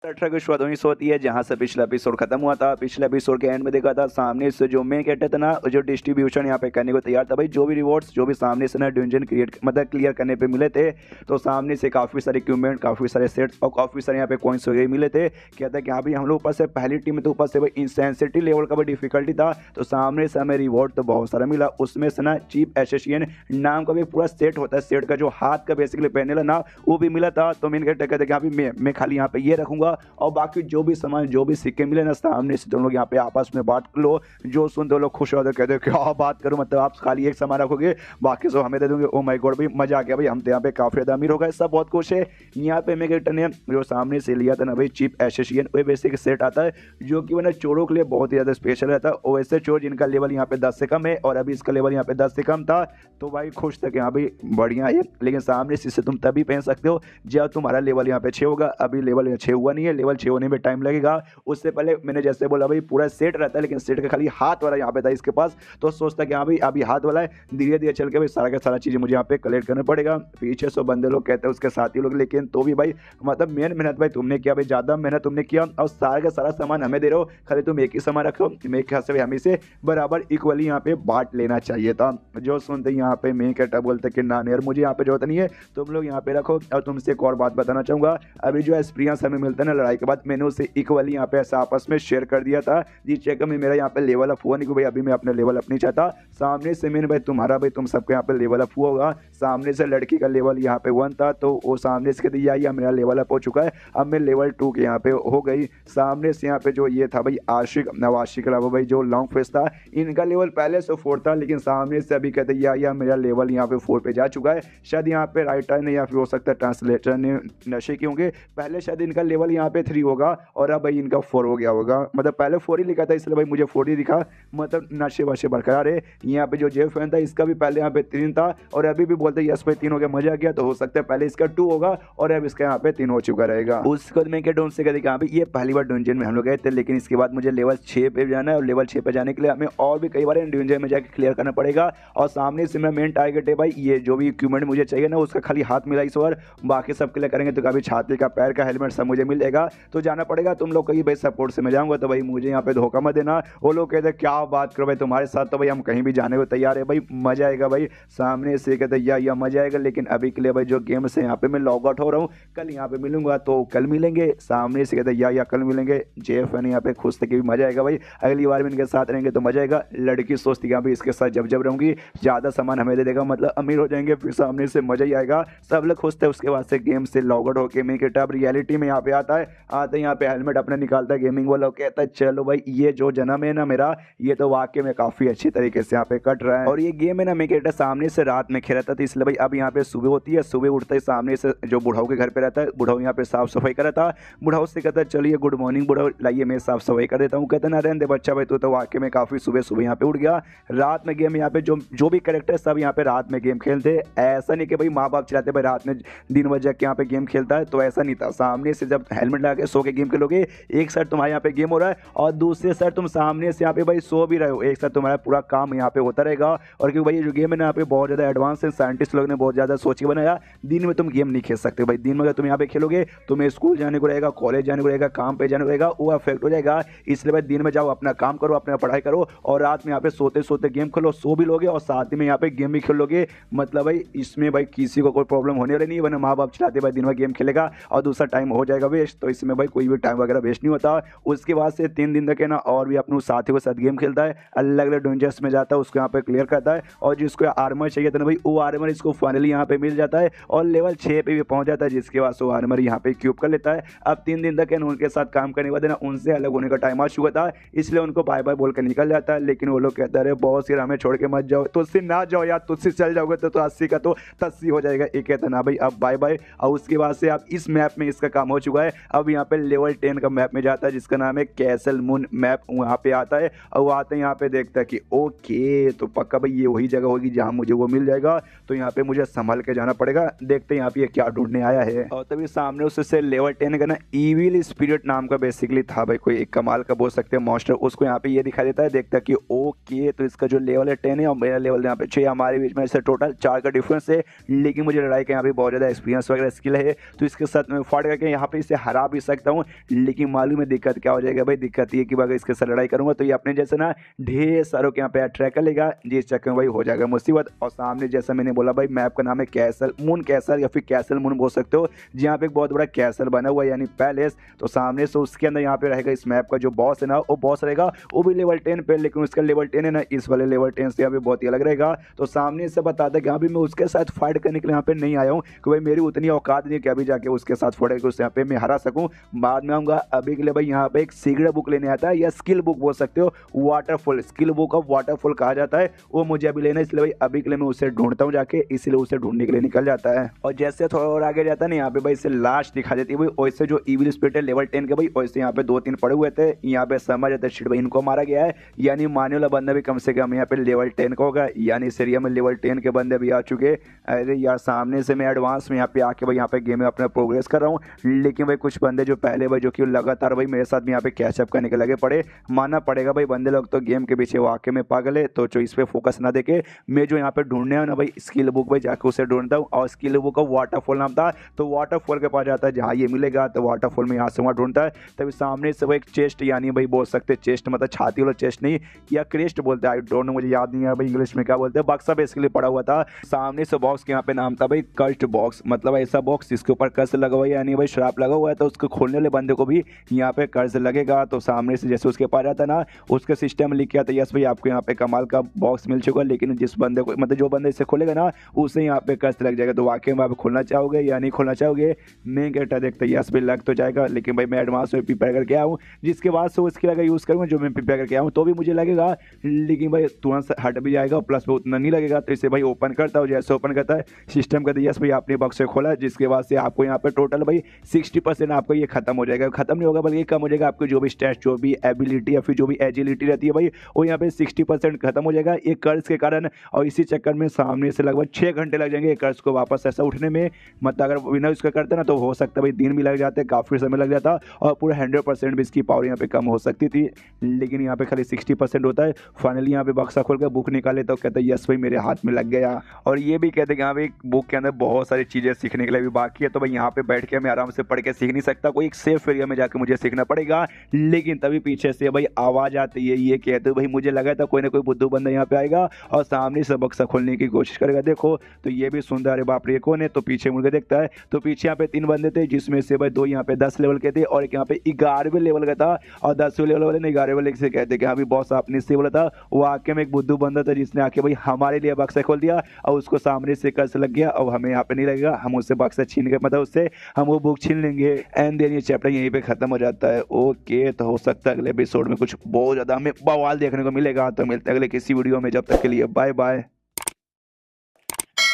18 की शुरुआत वहीं से होती है जहां से पिछला एपिसोड खत्म हुआ था। पिछले एपिसोड के एंड में देखा था सामने से जो मैं कहते थे ना जो डिस्ट्रीब्यूशन यहाँ पे करने को तैयार था भाई, जो भी रिवॉर्ड्स जो भी सामने से ना डिवीजन क्लियर करने पे मिले थे, तो सामने से काफ़ी सारे इक्विपमेंट काफ़ी सारे सेट्स और काफ़ी सारे यहाँ पे कॉइन्स वगैरह मिले थे। कहता है कि हाँ भाई हम लोग ऊपर से पहली टीम में तो ऊपर से भाई इंसेंसिटी लेवल का भी डिफिकल्टी था, तो सामने से हमें रिवॉर्ड तो बहुत सारा मिला। उसमें से ना चीफ एसोसिएशन नाम का भी पूरा सेट होता है, सेट का जो हाथ का बेसिकली पहने वाला ना वो भी मिला था। तो मैंने कहते कि हाँ भाई मैं खाली यहाँ पे ये रखूँगा, और बाकी जो भी सामान जो भी सिक्के मिले ना सामने से तुम लोग यहाँ पे आपस में बांट लो, जो सुन दो लोग खुश हो कहते हो क्या बात करूँ, मतलब आप खाली एक सामान रखोगे बाकी सब हमें दे दोगे। ओ माय गॉड भाई मजा आ गया भाई, हम तो यहाँ पे काफी ज्यादा अमीर हो गए, सब बहुत खुश है। यहाँ पे मैं कहते हैं जो सामने से लिया था ना भाई चीफ एसोसिएशन, वो बेसिक सेट आता है जो कि मैंने चोरों के लिए बहुत ही ज्यादा स्पेशल रहता है। वैसे चोर जिनका लेवल यहाँ पे 10 से कम है और अभी इसका लेवल यहाँ पे 10 से कम था, तो भाई खुश था कि हाँ भाई बढ़िया है। लेकिन सामने से तुम तभी पहन सकते हो जब तुम्हारा लेवल यहाँ पे 6 होगा, अभी लेवल 6 हुआ नहीं है, लेवल 6 होने में टाइम लगेगा। उससे पहले मैंने जैसे बोला भाई पूरा सेट रहता है, लेकिन सेट का खाली हाथ वाला यहाँ पे था इसके पास, तो सोचता कि हाँ भाई अभी हाथ वाला है, धीरे धीरे चल के भाई सारा का सारा चीज़ मुझे यहाँ पे कलेक्ट करना पड़ेगा। पीछे सो बंदे लोग कहते हैं उसके साथी लोग, लेकिन तो भी भाई मतलब मेन मेहनत भाई तुमने किया भाई, ज़्यादा मेहनत तुमने किया और सारा का सारा सामान हमें दे रहे हो, खाली तुम एक ही सामान रखो। मेरे ख्याल से हमें इसे बराबर इक्वली यहाँ पे बांट लेना चाहिए था। जो सुनते यहाँ पे मैं कहता बोलते कि ना यार मुझे यहाँ पे जरूरत नहीं है, तुम लोग यहाँ पे रखो। और तुमसे एक और बात बताना चाहूँगा, अभी जो एक्सपीरियंस हमें मिलता है ना लड़ाई के बाद, मैंने उसे इक्वली यहाँ पे ऐसा आपस में शेयर कर दिया था जिस चेक में मेरा यहाँ पे लेवल अप हुआ नहीं, भाई अभी मैं अपने लेवल अप नहीं चाहता। सामने से मैंने भाई तुम्हारा भाई तुम सबके यहाँ पे लेवल अप हुआ होगा, सामने से लड़की का लेवल यहाँ पे 1 था, तो वो सामने से कहती या मेरा लेवल अप हो चुका है, अब मैं लेवल 2 के यहाँ पे हो गई। सामने से यहाँ पे जो ये था भाई आशिक नवाशिक अलावा भाई जो लॉन्ग फेस था, इनका लेवल पहले से 4 था, लेकिन सामने से अभी कहते या मेरा लेवल यहाँ पे 4 पे जा चुका है। शायद यहाँ पे राइटर ने या फिर हो सकता है ट्रांसलेटर ने नशे की होंगे, पहले शायद इनका लेवल यहाँ पे 3 होगा और अब भाई इनका 4 हो गया होगा, मतलब पहले 4 ही लिखा था इसलिए भाई मुझे 4 ही दिखा, मतलब नशे वशे बरकरार है। यहाँ पे जो जे फैन था इसका भी पहले यहाँ पे 3 था और अभी भी बोलते यस भाई 3 हो गया, मजा आ गया। तो हो सकता है पहले इसका 2 होगा और अब इसका यहाँ पे 3 हो चुका रहेगा। उसके बाद मैं क्या डोन से क्या देखा, ये पहली बार डंजन में हम लोग गए थे, लेकिन इसके बाद मुझे लेवल 6 पे जाना है और लेवल 6 पे जाने के लिए हमें और भी कई बार डंजन में जाकर क्लियर करना पड़ेगा। और सामने से मेरा मेन टारगेट है भाई ये जो भी इक्विपमेंट मुझे चाहिए ना उसका खाली हाथ मिला इस बार, बाकी सब क्लियर करेंगे तो कभी छाती का, पैर का, हेलमेट सब मुझे मिल जाएगा। तो जाना पड़ेगा, तुम लोग कहीं भाई सपोर्ट से मैं जाऊंगा तो भाई मुझे यहाँ पे धोखा मत देना। वो लोग कहते क्या बात करो भाई तुम्हारे साथ तो भाई हम कहीं भी जाने को तैयार है भाई, मजा आएगा भाई। सामने से कहते या मजा आएगा, लेकिन अभी के लिए भाई जो गेम से यहाँ पे मैं लॉग आउट हो रहा हूँ, कल यहाँ पे मिलूंगा तो कल मिलेंगे। सामने से कहते या कल मिलेंगे। जेफ है यहाँ पे खुश थे कि मजा आएगा भाई, अगली बार भी इनके साथ रहेंगे तो मजा आएगा। लड़की सोचती है इसके साथ जब रहूंगी ज्यादा सामान हमें दे देगा, मतलब अमीर हो जाएंगे, फिर सामने से मजा ही आएगा। सब लोग खुश थे। उसके बाद से गेम से लॉग आउट होकर मैं अब रियलिटी में यहाँ पे आता है, आते यहाँ पे हेलमेट अपने निकालता है गेमिंग वाला, कहता है चलो भाई ये जो जन्म है ना मेरा ये तो वाकई में काफी अच्छी तरीके से यहाँ पे कट रहा है। और ये गेम है ना मैं कहता सामने से रात में खेलता था, इसलिए भाई अब यहाँ पे सुबह होती है, सुबह उठते ही सामने से जो बुढ़ाऊ के घर पे रहता है, बुढ़ाऊ यहाँ पे साफ सफाई कर रहा था। बुढ़ाऊ से कहता है चलिए गुड मॉर्निंग बुढ़ाऊ, लाइए मैं साफ सफाई कर देता हूँ। कहता ना रहने दे बच्चा भाई तो वाकई में काफी सुबह सुबह यहाँ पे उठ गया। रात में गेम यहाँ पे जो भी कैरेक्टर सब यहाँ पे रात में गेम खेलते, ऐसा नहीं कि भाई माँ बाप चलाते भाई रात में दिन बज के यहाँ पे गेम खेलता है, तो ऐसा नहीं था। सामने से जब हेलमेट लगा के सो के गेम खेलोगे, एक साइड तुम्हारे यहाँ पे गेम हो रहा है और दूसरे साइड तुम सामने से यहाँ पे भाई सो भी रहे हो, एक साथ तुम्हारा पूरा काम यहाँ पे होता रहेगा। और क्योंकि भाई ये जो गेम है ना यहाँ पे बहुत ज़्यादा एडवांस है, साइंटिस्ट लोग ने बहुत ज़्यादा सोच के बनाया। दिन में तुम गेम नहीं खेल सकते भाई, दिन में अगर तुम यहाँ पे खेलोगे तुम्हें स्कूल जाने को रहेगा, कॉलेज जाने को रहेगा, काम पे जाने को रहेगा, वो अफेक्ट हो जाएगा। इसलिए भाई दिन में जाओ अपना काम करो, अपना पढ़ाई करो और रात में यहाँ पे सोते सोते गेम खेलो, सो भी लोगे और साथ में यहाँ पे गेम भी खेल लोगे। मतलब भाई इसमें भाई किसी को कोई प्रॉब्लम होने वाली नहीं, वरना माँ बाप चलाते भाई दिन में गेम खेलेगा और दूसरा टाइम हो जाएगा वेस्ट, तो इसमें भाई कोई भी टाइम वगैरह वेस्ट नहीं होता। उसके बाद से 3 दिन तक है ना और भी अपने साथियों के साथ गेम खेलता है, अलग अलग डेंजर्स में जाता है, उसको यहाँ पे क्लियर करता है और जिसको आर्मर चाहिए था ना भाई वो आर्मर इसको फाइनली यहाँ पे मिल जाता है और लेवल 6 पे भी पहुंच जाता है, जिसके बाद वो आर्मर यहाँ पे क्यूब कर लेता है। अब 3 दिन तक है ना उनके साथ काम करने के बाद ना उनसे अलग होने का टाइम आ चुका था, इसलिए उनको बाय बाय बोल कर निकल जाता है। लेकिन वो लोग कहते रहे बॉस यार हमें छोड़ के मत जाओ, तुझसे ना जाओ यार, तुझसे चल जाओगे तो 80 का तो 80 हो जाएगा। एक कहता ना भाई अब बाय बाय। और उसके बाद से अब इस मैप में इसका काम हो चुका है, अब यहाँ पे लेवल 10 का मैप में जाता है जिसका नाम है कैसल मून मैप, वहाँ पे आता है और वो आते हैं यहाँ पे देखता है कि ओके तो पक्का भाई ये वही जगह होगी जहाँ मुझे वो मिल जाएगा, तो यहाँ पे मुझे संभाल के जाना पड़ेगा। देखते हैं यहाँ पे ये क्या ढूंढने आया है। और तभी सामने उससे लेवल 10 का ना इविल स्पिरिट नाम का बेसिकली था भाई, कोई एक कमाल का बोल सकते हैं मॉन्स्टर, उसको यहाँ पे ये दिखाई देता है। देखता है कि ओके तो इसका जो लेवल है 10 है और मेरा लेवल यहाँ पे 6, हमारे बीच में इससे टोटल 4 का डिफरेंस है। लेकिन मुझे लड़ाई का यहाँ पे बहुत ज़्यादा एक्सपीरियंस वगैरह स्किल है, तो इसके साथ मैं फाइट करके यहाँ पे इसे हरा भी सकता हूँ। लेकिन मालूम है दिक्कत क्या हो जाएगा भाई, दिक्कत ये कि अगर इसके साथ लड़ाई करूँगा तो ये अपने जैसे ना ढेर सारों के यहाँ पे अट्रैक्ट कर लेगा, जिस चक्कर में भाई हो जाएगा मुसीबत। और सामने जैसा मैंने बोला भाई मैप का नाम है कैसल मून, कैसल या फिर कैसल मून बोल सकते हो, जहाँ पे एक बहुत बड़ा कैसल बना हुआ है यानी पैलेस। तो सामने से उसके अंदर यहाँ पे रहेगा इस मैप का जो बॉस है ना, वो बॉस रहेगा वो भी लेवल 10 पे, लेकिन उसका लेवल 10 है ना इस वाले लेवल 10 से यहाँ पे बहुत ही अलग रहेगा। तो सामने से बताता है कि यहाँ पे मैं उसके साथ फाइट करने के लिए यहाँ पे नहीं आया हूँ कि भाई मेरी उतनी औकात नहीं कि अभी जाके उसके साथ फाइट करके उससे यहाँ पे मैं हरा सकूँ, बाद में आऊँगा। अभी के लिए भाई यहाँ पे एक सीक्रेट बुक लेने आता है या स्किल बुक बोल सकते हो, waterfall, skill book of waterfall कहा जाता है, वो मुझे अभी लेना है, इसलिए भाई अभी के लिए मैं उसे ढूंढता हूँ जाके, इसलिए उसे ढूंढने के लिए निकल जाता है। और जैसे थोड़ा और आगे जाता है ना यहाँ पे भाई इसे लास्ट दिखा देती है भाई, वैसे जो इविल स्पिरिट है लेवल 10 के भाई वैसे यहाँ पे 2-3 पड़े हुए थे, यहाँ पे समझ जाते शिट भाई इनको मारा गया है, यानी मारने वाला बंदा भी कम से कम यहाँ पे लेवल 10 का होगा, यानी इस एरिया में लेवल 10 के बंदे भी आ चुके। अरे यार सामने से मैं एडवांस में यहाँ पे आके भाई यहाँ पे गेम में अपना प्रोग्रेस कर रहा हूँ, लेकिन भाई कुछ बंदे जो पहले भाई जो कि लगातार भाई मेरे साथ भी यहाँ पे कैचअप करने के लगे पड़े, मानना पड़ेगा भाई बंदे लोग तो गेम के पीछे वाकई में पागल है। तो जो इस पे फोकस ना देके मैं जो यहाँ पे ढूंढने आया ना भाई स्किल बुक भाई जाके उसे ढूंढता हूँ, और स्किल बुक का वाटरफॉल नाम था, तो वाटरफॉल के पास जाता है जहाँ ये मिलेगा, तो वाटरफॉल में यहाँ से वहाँ ढूंढता है। तभी सामने से वो एक चेस्ट यानी भाई बोल सकते हैं चेस्ट मतलब छाती वाला चेस्ट नहीं या क्रेस्ट बोलते हैं, आई डोंट नो मुझे याद नहीं है भाई इंग्लिश में क्या बोलते हैं, बक्सा बेसिकली पड़ा हुआ था। सामने से बॉक्स के यहाँ पे नाम था भाई कर्स्ट बॉक्स, मतलब ऐसा बॉक्स जिसके ऊपर कर्ज लगा हुआ है यानी भाई श्राप लगा हुआ है, तो उसको खोलने वाले बंदे को भी यहाँ पे कर्ज लगेगा। तो सामने से जैसे उसके पास जाता ना उसके सिस्टम लिख के आता यस भाई आपको यहाँ पे कमाल का बॉक्स मिल चुका है, लेकिन जिस बंदे को मतलब जो बंदे इसे खोलेगा ना उसे यहाँ पे कर्ज लग जाएगा। तो वाकई में आप खोलना चाहोगे या नहीं खोलना चाहोगे, मैं कहता देखते यस भाई लग तो जाएगा, लेकिन भाई मैं एडवांस में प्रिपेयर करके आया हूँ, जिसके बाद से उसकी अगर यूज़ करूँगा जो मैं प्रिपेयर करके आया हूँ तो भी मुझे लगेगा, लेकिन भाई तुरंत हट भी जाएगा प्लस में उतना नहीं लगेगा। तो इसे भाई ओपन करता हूँ, जैसे ओपन करता है सिस्टम कहता है यस भाई आपने बॉक्स से खोला, जिसके बाद से आपको यहाँ पे टोटल भाई 60% ना आपको ये खत्म हो जाएगा, खत्म नहीं होगा बल्कि कम हो जाएगा। आपको जो भी स्टैट्स, जो भी एबिलिटी या फिर जो भी एजिलिटी रहती है भाई, वो यहाँ पे 60% खत्म हो जाएगा एक कर्ज के कारण। और इसी चक्कर में सामने से लगभग 6 घंटे लग जाएंगे कर्ज को वापस ऐसा उठने में। मतलब अगर बिना इसका करते ना तो हो सकता है भाई दिन भी लग जाते, काफ़ी समय लग जाता और पूरा 100% भी इसकी पावर यहाँ पे कम हो सकती थी, लेकिन यहाँ पे खाली 60% होता है। फाइनली यहाँ पे बक्सा खोल कर बुक निकाले तो कहते हैं यस भाई मेरे हाथ में लग गया। और ये भी कहते हैं कि यहाँ पे बुक के अंदर बहुत सारी चीज़ें सीखने के लिए भी बाकी है, तो भाई यहाँ पे बैठ के मैं आराम से पढ़ के सीख नहीं सकता, कोई एक सेफ एरिया में जाकर मुझे सीखना पड़ेगा। लेकिन तभी पीछे से भाई आवाज़ आती है, ये कहते भाई मुझे लगा था कोई ना कोई बुद्धू बंदा यहाँ पे आएगा और सामने से बक्सा खोलने की कोशिश करेगा। देखो तो ये भी सुंदर, अरे बाप रे कौन है, तो पीछे मुड़ के देखता है तो पीछे यहाँ पे 3 बंदे थे, जिसमें से भाई 2 यहाँ पे 10 लेवल के थे और एक यहाँ पे 11वें लेवल का था। और 10वें लेवल वाले ने 11वें वाले से कहते कि हाँ भी बॉस आपने इससे बोला था, वो आके में एक बुद्धू बंदा था जिसने आके भाई हमारे लिए बक्सा खोल दिया और उसको सामने से कर्ज लग गया। और हमें यहाँ पे नहीं लगेगा, हम उससे बक्सा छीन के मतलब उससे हम वो बुक छीन लेंगे। एंड देन ये चैप्टर यहीं पे खत्म हो जाता है। ओके, तो हो सकता है अगले एपिसोड में कुछ बहुत ज़्यादा हमें बवाल देखने को मिलेगा। तो मिलते हैं अगले किसी वीडियो में, जब तक के लिए बाय बाय।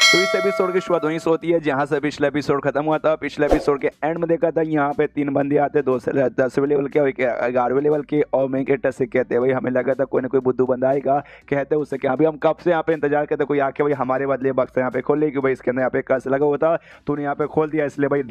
तो इस एपिसोड की शुरुआत वहीं से होती है जहां से पिछला एपिसोड खत्म हुआ था। पिछले एपिसोड के एंड में देखा था यहाँ पे 3 बंदे आते, 2 से 10वें लेवल के और 11वें लेवल के। और मेन कैरेक्टर से कहते हैं भाई हमें लगा था कोई ना कोई बुद्धू बंदा आएगा, कहते हैं उससे कि अभी हम कब से यहाँ पे इंतजार करते कोई आके भाई हमारे बदले बक्सा यहाँ पे खोल ले, कि भाई इसके अंदर यहाँ पे कर्ज लगा हुआ था, तूने यहाँ पे खोल दिया इसलिए भाई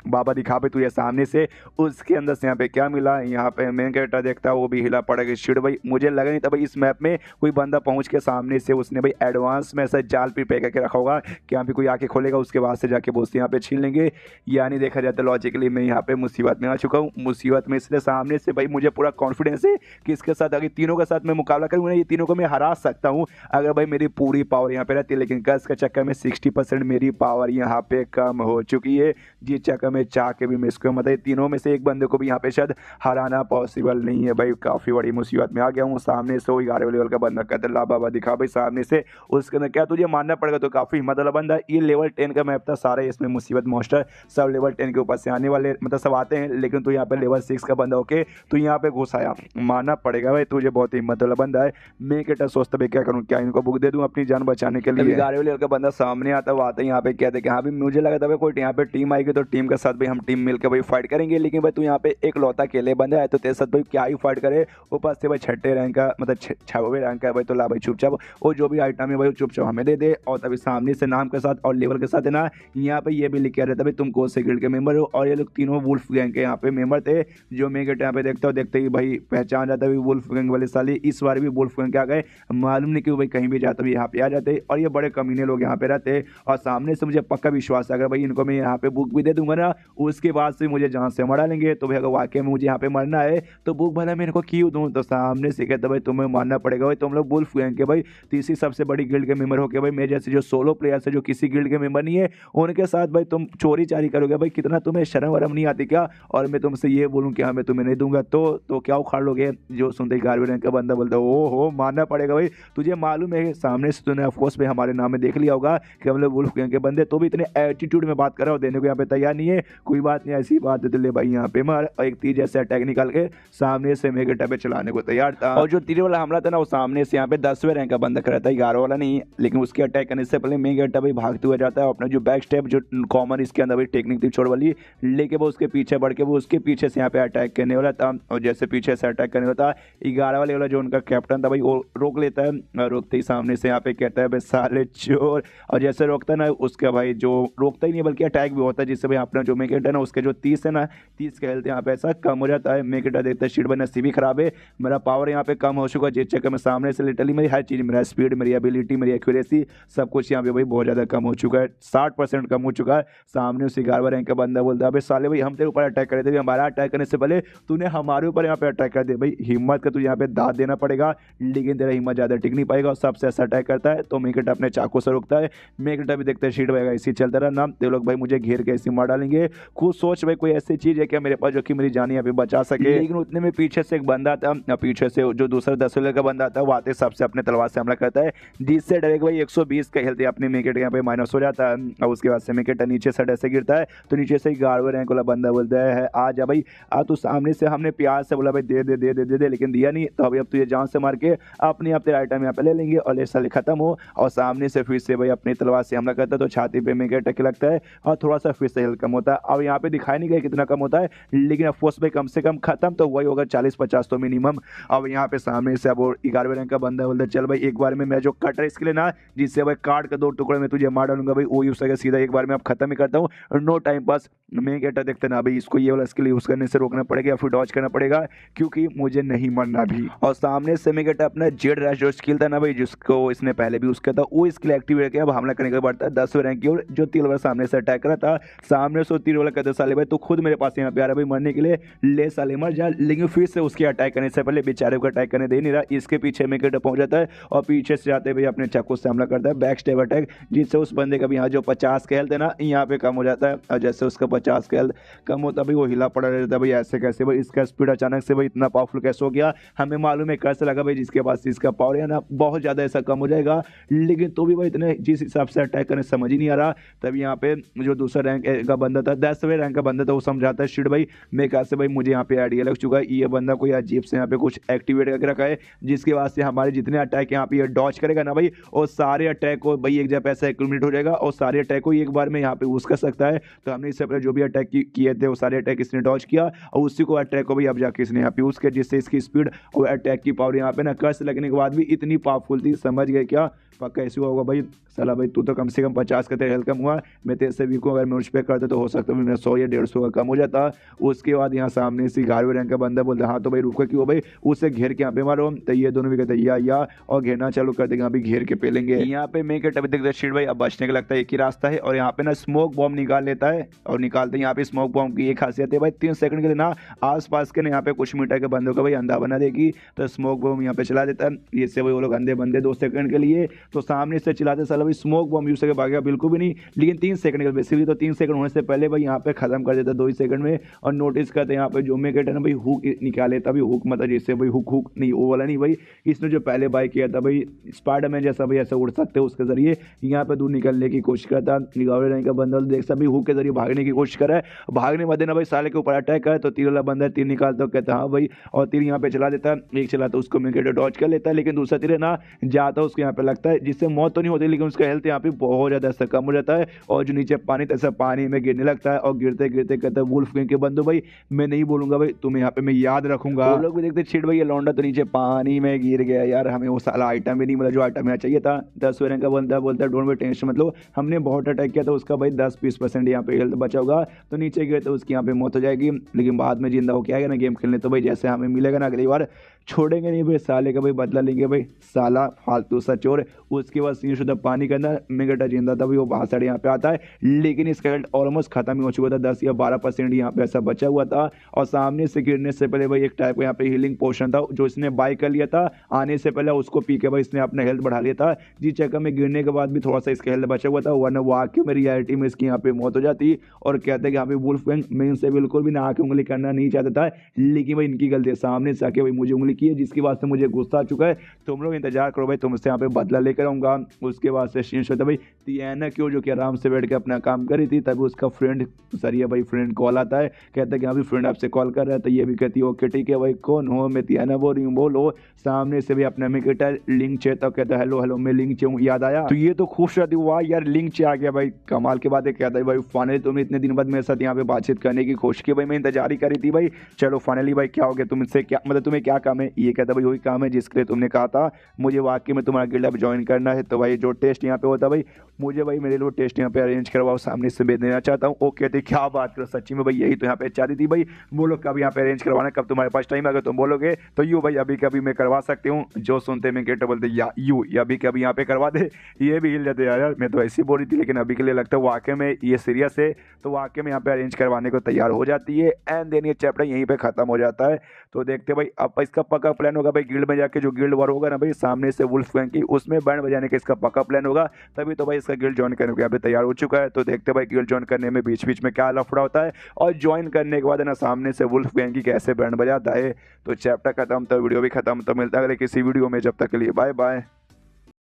बाबा दिखा पे तुझे सामने से। उसके अंदर से यहाँ पे क्या मिला, यहाँ पे मेन कैरेक्टर देखता है वो भी हिला पड़ेगा शिट। भाई मुझे लगा नहीं था भाई इस मैप में कोई बंदा पहुंच के सामने से उसने भाई एडवांस में ऐसा जाल प्रिपेयर करके रखा होगा कि यहाँ पे कोई आके खोलेगा उसके बाद से जाके बोझ यहाँ पे छीन लेंगे। यानी देखा जाता है लॉजिकली मैं यहाँ पे मुसीबत में आ चुका हूँ। मुसीबत में इसलिए सामने से भाई मुझे पूरा कॉन्फिडेंस है कि इसके साथ अगर तीनों के साथ मैं मुकाबला करूँगा, ये तीनों को मैं हरा सकता हूँ अगर भाई मेरी पूरी पावर यहाँ पे रहती है। लेकिन कर्ज के चक्कर में 60% मेरी पावर यहाँ पे कम हो चुकी है, जिस चक्कर में चाह के भी मैं इसको मतलब तीनों में से एक बंदे को भी यहाँ पे शायद हराना पॉसिबल नहीं है। भाई काफ़ी बड़ी मुसीबत में आ गया हूँ। सामने से वो 11वें लेवल का बंदा कहते ला बाबा दिखा भाई सामने से, उसके अंदर क्या तुझे मानना पड़ेगा, तो काफ़ी हिम्मत वाला बंदा। ये लेवल 10 का मैप था सारे, इसमें मुसीबत मॉन्स्टर सब लेवल 10 के ऊपर से आने वाले मतलब सब आते हैं, लेकिन तू यहाँ पे लेवल 6 का बंदा होके तू यहाँ पे घुस आया, मानना पड़ेगा भाई तुझे बहुत हिम्मत वाला बंदा है। मैं कहता सोचता भाई क्या करूँ, क्या इनको बुक दे दूँ अपनी जान बचाने के लिए। 11वें लेवल का बंदा सामने आता वो आते यहाँ पे कहते कि हाँ भी मुझे लगा था भाई कोई यहाँ पे टीम आएगी तो टीम के साथ भाई हम टीम मिलकर भाई फाइट करेंगे, लेकिन भाई तू यहाँ पे एक लौता अकेले बंदा है तो तेरे साथ भाई क्या ही फाइट करे। ऊपर से भाई 6ठे रैंक का मतलब 6वें रैंक का भाई, तो ला भाई चुपचाप वो जो भी आइटम है भाई चुपचाप हमें दे दे। और तभी सामने से नाम के साथ और लेवल के साथ है ना यहाँ पे ये भी लिखा रहता है तुम कौन से गिल्ड के मेंबर हो। और ये लोग तीनों वुल्फ गैंग के यहाँ पे मेंबर थे, जो मैं यहाँ पे देखता हूँ देखते ही भाई पहचान जाता है वुल्फ गैंग वाले साले। इस बार भी वुल्फ गैंग के आ गए, मालूम नहीं क्यों भाई कहीं भी जाता भी यहाँ पे आ जाते और ये बड़े कमीने लोग यहाँ पे रहते। और सामने से मुझे पक्का विश्वास है अगर भाई इनको मैं यहाँ पे बुक भी दे दूंगा ना उसके बाद से मुझे जहाँ से मरा लेंगे, तो भाई अगर वाकई में मुझे यहाँ पे मरना है तो बुक भला मैं इनको क्यों दूँ। तो सामने से कहता भाई तुम्हें मानना पड़ेगा भाई तुम लोग वुल्फ गैंग के भाई तीसरी सबसे बड़ी गिल्ड के मेंबर हो के भाई मेरे जैसे जो सोलो प्लेयर्स है जो किसी गिल्ड के मेंबर नहीं है उनके साथ भाई तुम चोरी चारी करोगे। भाई कितना तुम्हें शर्म वरम नहीं आती क्या, और मैं तुमसे ये बोलूँ कि हाँ मैं तुम्हें नहीं दूंगा तो क्या उखाड़ लोगे। जो सुनते ही 11वें रैंक का बंदा बोलता है ओ हो मानना पड़ेगा भाई तुझे मालूम है सामने से तूने ऑफकोर्स भाई हमारे नाम में देख लिया होगा कि हम लोग वुल्फ गैंग के बंदे, तो भी इतने एटीट्यूड में बात कर रहा हो, देने को यहाँ पे तैयार नहीं है। कोई बात नहीं ऐसी बात है तो ले भाई यहाँ पे मार। एक तीर जैसे अटैक निकाल के सामने से मेरे टैबे चलाने को तैयार था। और जो तीर वाला हमला था ना वो सामने से यहाँ पे 10वें रैंक का बंदा कर रहा था, 11 वाला नहीं, लेकिन उसके अटैक करने से पहले मेन गेटा भाई भागते हुए जाता है अपना जो बैक स्टेप जो कॉमन इसके अंदर भाई टेक्निक थी छोड़ वाली लेके वो उसके पीछे बढ़ के वो उसके पीछे से यहाँ पे अटैक करने वाला था। और जैसे पीछे से अटैक करने वाला था 11 वाले वाला जो उनका कैप्टन था भाई वो रोक लेता है, रोकते ही सामने से यहाँ पे कहता है भाई साले चोर। और जैसे रोकता है ना उसका भाई जो रोकता ही नहीं बल्कि अटैक भी होता है, जिससे भाई अपना जो मेकेट है ना उसके जो 30 है ना 30 का हेल्थ यहाँ पे ऐसा कम हो जाता है। मेकेटा देखता है शीट भाई नसीब ही खराब है, मेरा पावर यहाँ पे कम हो चुका है, जिस चक्कर में सामने से लिटरली मेरी हर चीज़ मेरा स्पीड मेरी एबिलिटी मेरी एक्यूरेसी सब कुछ यहाँ पे भाई बहुत ज़्यादा कम हो चुका है, 60% कम हो चुका है। सामने उसी 11वें रैंक का बंदा बोलता है भाई साले भाई हम तेरे ऊपर अटैक करे थे, हमारा अटैक करने से पहले तूने हमारे ऊपर यहाँ पे अटैक कर दे। भाई हिम्मत का तुझे यहाँ पे दाद देना पड़ेगा, लेकिन तेरा हिम्मत ज़्यादा टिक नहीं पाएगा और सबसे ऐसा अटैक करता है तो मेकेटा अपने चाकू से रुकता है। मेकेटा भी देखता है शीट भाई ऐसी चलता रहा ना ते लोग भाई मुझे घेर के ऐसी मार डालेंगे। खुद सोच भाई कोई ऐसी चीज़ है क्या मेरे पास जो कि मेरी जान यहाँ पे बचा सके। लेकिन उतने में पीछे से एक बंदा था, पीछे से जो दूसरा 10वें का बंदा था वो आते सबसे अपने तलवार से हमला करता है, जिससे डायरेक्ट भाई 120 का हेल्थ अपने मिकेट यहाँ पे माइनस हो जाता है। और उसके बाद से मिकेट नीचे साइड ऐसे गिरता है तो नीचे से ही गार्डवे रैंक वाला बंदा बोलता है आ जा भाई आ। तो सामने से हमने प्यार से बोला भाई दे दे दे दे दे दे, लेकिन दिया नहीं। तो अभी अब तुझे जान से मार के अपने आप तेरा आइटम यहाँ पे ले लेंगे और ये साले खत्म हो। और सामने से फिर से भाई अपनी तलवार से हमला करता है तो छाती पे मिकेट टक लगता है और थोड़ा सा फिर से हेल्थ कम होता है। अब यहाँ पे दिखाई नहीं गया कितना कम होता है, लेकिन अफकोर्स भाई कम से कम खत्म तो वही होगा 40-50 तो मिनिमम। अब यहाँ पे सामने से अब 11वें रैंक का बंदा बोलता है चल भाई एक बार में मैं जो कटर स्किल है ना जिससे भाई काट के 2 टुकड़े में तुझे मार डालूंगा भाई वो यूज करके सीधा एक बार में अब खत्म ही करता हूँ। नो टाइम पास मैं कहता देखते ना भाई इसको ये वाला स्किल यूज करने से रोकना पड़ेगा या फिर डॉज करना पड़ेगा क्योंकि मुझे नहीं मरना भी। और सामने से मैं कहता अपना जेड रैश जो स्किल था ना भाई जिसको इसने पहले भी यूज किया था वो स्किल एक्टिवेट किया। अब हमला करने के बाद 10वें रैंक की ओर जो तीर वाला सामने से अटैक करा था। सामने से तीर वाला कहते साले भाई तो खुद मेरे पास यहाँ पे आ रहा भाई मरने के लिए ले साले मर जा। लेकिन फिर से उसके अटैक करने से पहले बेचारे को अटैक करने दे नहीं रहा। इसके पीछे में पहुंच जाता है और पीछे से जाते भाई अपने चाकू से हमला करता है बैक स्टेप अटैक जिससे उस बंदे का भी यहाँ जो 50 का हेल्थ है ना यहाँ पे कम हो जाता है। और जैसे उसका 50 का हेल्थ कम होता है भाई वो हिला पड़ा रहता है भाई ऐसे कैसे भाई इसका स्पीड अचानक से भाई इतना पावरफुल कैसे हो गया हमें मालूम है कैसे लगा भाई जिसके पास इसका पावर है ना बहुत ज़्यादा ऐसा कम हो जाएगा। लेकिन तो भी भाई इतने जिस हिसाब से अटैक करने समझ ही नहीं आ रहा। तब यहाँ पे जो दूसरा रैंक का बंदा था 10वें रैंक का बंदा था वो समझाता है शिट भाई मैं कैसे भाई मुझे यहाँ पे आइडिया लग चुका है ये बंदा कोई अजीब से यहाँ पे कुछ एक्टिवेट करके रखा है जिसके वास्ते हमारे जितने अटैक यहाँ पे डॉज करेगा ना भाई और सारे अटैक को भाई एक जगह पैसा एक्यूमुलेट हो जाएगा और सारे अटैक को एक बार में यहाँ पे यूज कर सकता है। तो हमने इससे पहले जो भी अटैक किए थे वो सारे अटैक इसने डॉज किया और उसी को अटैक को भी अब जाके इसने यहाँ पे यूज किया जिससे इसकी स्पीड और अटैक की पावर यहाँ पे ना कर्स लगने के बाद भी इतनी पावरफुल थी। समझ गए क्या पक्का ऐसे हुआ होगा भाई साला भाई तू तो कम से कम 50 का तेरा हेल्थ कम हुआ मैं तेरे से वीक हूँ अगर मैं उस पर करता तो हो सकता है मेरा 100 या 150 का कम हो जाता। उसके बाद यहाँ सामने से 11वें रैंक का बंदा बोलता हाँ तो भाई रुको क्यों भाई उसे घेर के यहाँ पे मारो। तो ये दोनों भी कहते हैं या और घेरना चालू कर देंगे यहाँ पे घेर के पेलेंगे। यहाँ पे मैं कहता देखते शीट भाई अब बचने का लगता है एक ही रास्ता है और यहाँ पे ना स्मोक बॉम्ब निकाल लेता है और निकालते यहाँ पे स्मोक बॉम्ब की एक खासियत है भाई 3 सेकंड के लिए ना आसपास के ना यहाँ पे कुछ मीटर के बंदों का भाई अंधा बना देगी तो स्मोक बॉम्ब यहाँ पे चला देता है इससे भाई वो लोग अंधे बंदे 2 सेकंड के लिए तो सामने से चलाते साला भाई स्मोक बॉम्ब यूज करके भागेगा बिल्कुल भी नहीं लेकिन 3 सेकंड के बेसिकली तो 3 सेकंड होने से पहले भाई यहाँ पे खत्म कर देता 2 ही सेकंड में। और नोटिस करते यहाँ पे जो मैं कहता ना भाई हुक निकाले तभी हुक मतलब जैसे भाई हुक नहीं वो वाला नहीं भाई इसने जो पहले बाय किया था भाई स्पाइडरमैन जैसा भाई ऐसा उड़ सकते हो उसके जरिए यहाँ पे दूर निकलने की कोशिश करता। निगावरे नहीं का बंदा देख सभी हुक के जरिए भागने की कोशिश करा है भागने में देना भाई साले के ऊपर अटैक करे तो तीर वाला बंदा तीर निकालता कहता हाँ भाई और तीर यहाँ पे चला देता एक चलाता उसको मिलकर डॉज कर लेता है लेकिन दूसरा तीर ना जाता उसको यहाँ पे लगता है जिससे मौत तो नहीं होती लेकिन उसका हेल्थ यहाँ पे बहुत ज़्यादा ऐसा कम हो जाता है और जो नीचे पानी तैसा पानी में गिरने लगता है और गिरते गिरते कहता है वुल्फ गैंग के बंदो भाई मैं नहीं बोलूंगा भाई तुम्हें यहाँ पे मैं याद रखूंगा। वो लोग भी देखते छिड़ भाई ये लौंडा तो नीचे पानी में गिर गया यार हमें वो साला आइटम भी नहीं मिला जो आइटम यहाँ चाहिए था। 10वें रैंक का बंदा बोलता है डोंट बी टेंशन मतलब हमने बहुत अटैक किया था उसका भाई 10-20% यहाँ पे हेल्थ बचा होगा तो नीचे गिरे तो उसकी यहाँ पे मौत हो जाएगी लेकिन बाद में जिंदा होकर आएगा ना गेम खेलने तो भाई जैसे हमें मिलेगा ना अगली बार छोड़ेंगे नहीं भाई साले का भाई बदला लेंगे भाई साला फालतू सा चोर। उसके बाद सीन शुद्ध पानी के अंदर मिगटा जिंदा था भाई वो भाषण यहाँ पे आता है लेकिन इसका हेल्थ ऑलमोस्ट खत्म ही हो चुका था 10 या 12% यहाँ पे ऐसा बचा हुआ था। और सामने से गिरने से पहले भाई एक टाइप का यहाँ पे हीलिंग पोशन था जो इसने बाय कर लिया था आने से पहले उसको पी के भाई इसने अपना हेल्थ बढ़ा लिया था जिस चक्कर में गिरने के बाद भी थोड़ा सा इसका हेल्थ बचा हुआ था वरना वो आके में रियलिटी में इसकी यहाँ पे मौत हो जाती। और कहते हैं कि यहाँ पे वुल्फ गैंग मैं इनसे बिल्कुल भी ना आके उंगली करना नहीं चाहता था लेकिन भाई इनकी गलती है सामने से आके भाई मुझे उंगली की है जिसकी बात से मुझे गुस्सा आ चुका है। तुम लोग इंतजार करो भाई तुमसे यहाँ पे बदला लेकर आऊंगा। उसके बाद से शीन होता भाई तियाना क्यों जो कि आराम से बैठ के अपना काम करी थी तभी उसका फ्रेंड सरिया भाई फ्रेंड कॉल आता है कहता है कि हाँ भाई फ्रेंड आपसे कॉल कर रहा है तो ये भी कहती है ओके ठीक है भाई कौन हो मैं तियाना बोल रही हूँ बोलो। सामने से भी अपना में कहता है लिंक चे तो कहता है हेलो हेलो मैं लिंक चे हूँ याद आया तो ये तो खूबसूरत हुआ यार लिंक चे आ गया भाई कमाल के बाद कहता है भाई फाइनली तुमने इतने दिन बाद मेरे साथ यहाँ पे बातचीत करने की कोशिश की भाई मैं इंतजार ही करी थी भाई चलो फाइनली भाई क्या हो गया तुमसे क्या मतलब तुम्हें क्या काम है। ये कहता भाई वही काम है जिसके लिए तुमने कहा था मुझे वाकई में तुम्हारा गिल्ड अब ज्वाइन करना है तो भाई जो टेस्ट यहाँ पे होता भाई मुझे भाई मेरे लिए टेस्ट यहाँ पे अरेंज करवाओ सामने से भेज देना चाहता हूँ। ओके तो क्या बात करो सच्ची में भाई यही तो यहाँ पे चाहती थी भाई बोलो कब यहाँ पे अरेंज करवाना कब तुम्हारे पास टाइम अगर तुम बोलोगे तो यू भाई अभी कभी मैं करवा सकती हूँ। जो सुनते मैं कहते बोलते या यू अभी कभी यहाँ पे करवा दे ये भी हिल जाते यार मैं तो ऐसी बोल रही थी लेकिन अभी के लिए लगता है वाकई में ये सीरियस है तो वाकई में यहाँ पे अरेंज करवाने को तैयार हो जाती है एंड देन ये चैप्टर यहीं पे खत्म हो जाता है। तो देखते भाई अब इसका पक्का प्लान होगा भाई गिल्ड में जाके जो गिल्ड वॉर होगा ना भाई सामने से वुल्फ गैंग की उसमें बैंड बजाने का इसका पक्का प्लान होगा तभी तो भाई इसका गिल्ड ज्वाइन करने को यहाँ पे तैयार हो चुका है। तो देखते भाई गिल्ड ज्वाइन करने में बीच बीच में क्या लफड़ा होता है और ज्वाइन करने के बाद ना सामने से वुल्फ गैंग की कैसे बैंड बजाता है। तो चैप्टर खत्म तो वीडियो भी खत्म तो मिलता है किसी वीडियो में जब तक के लिए बाय बाय।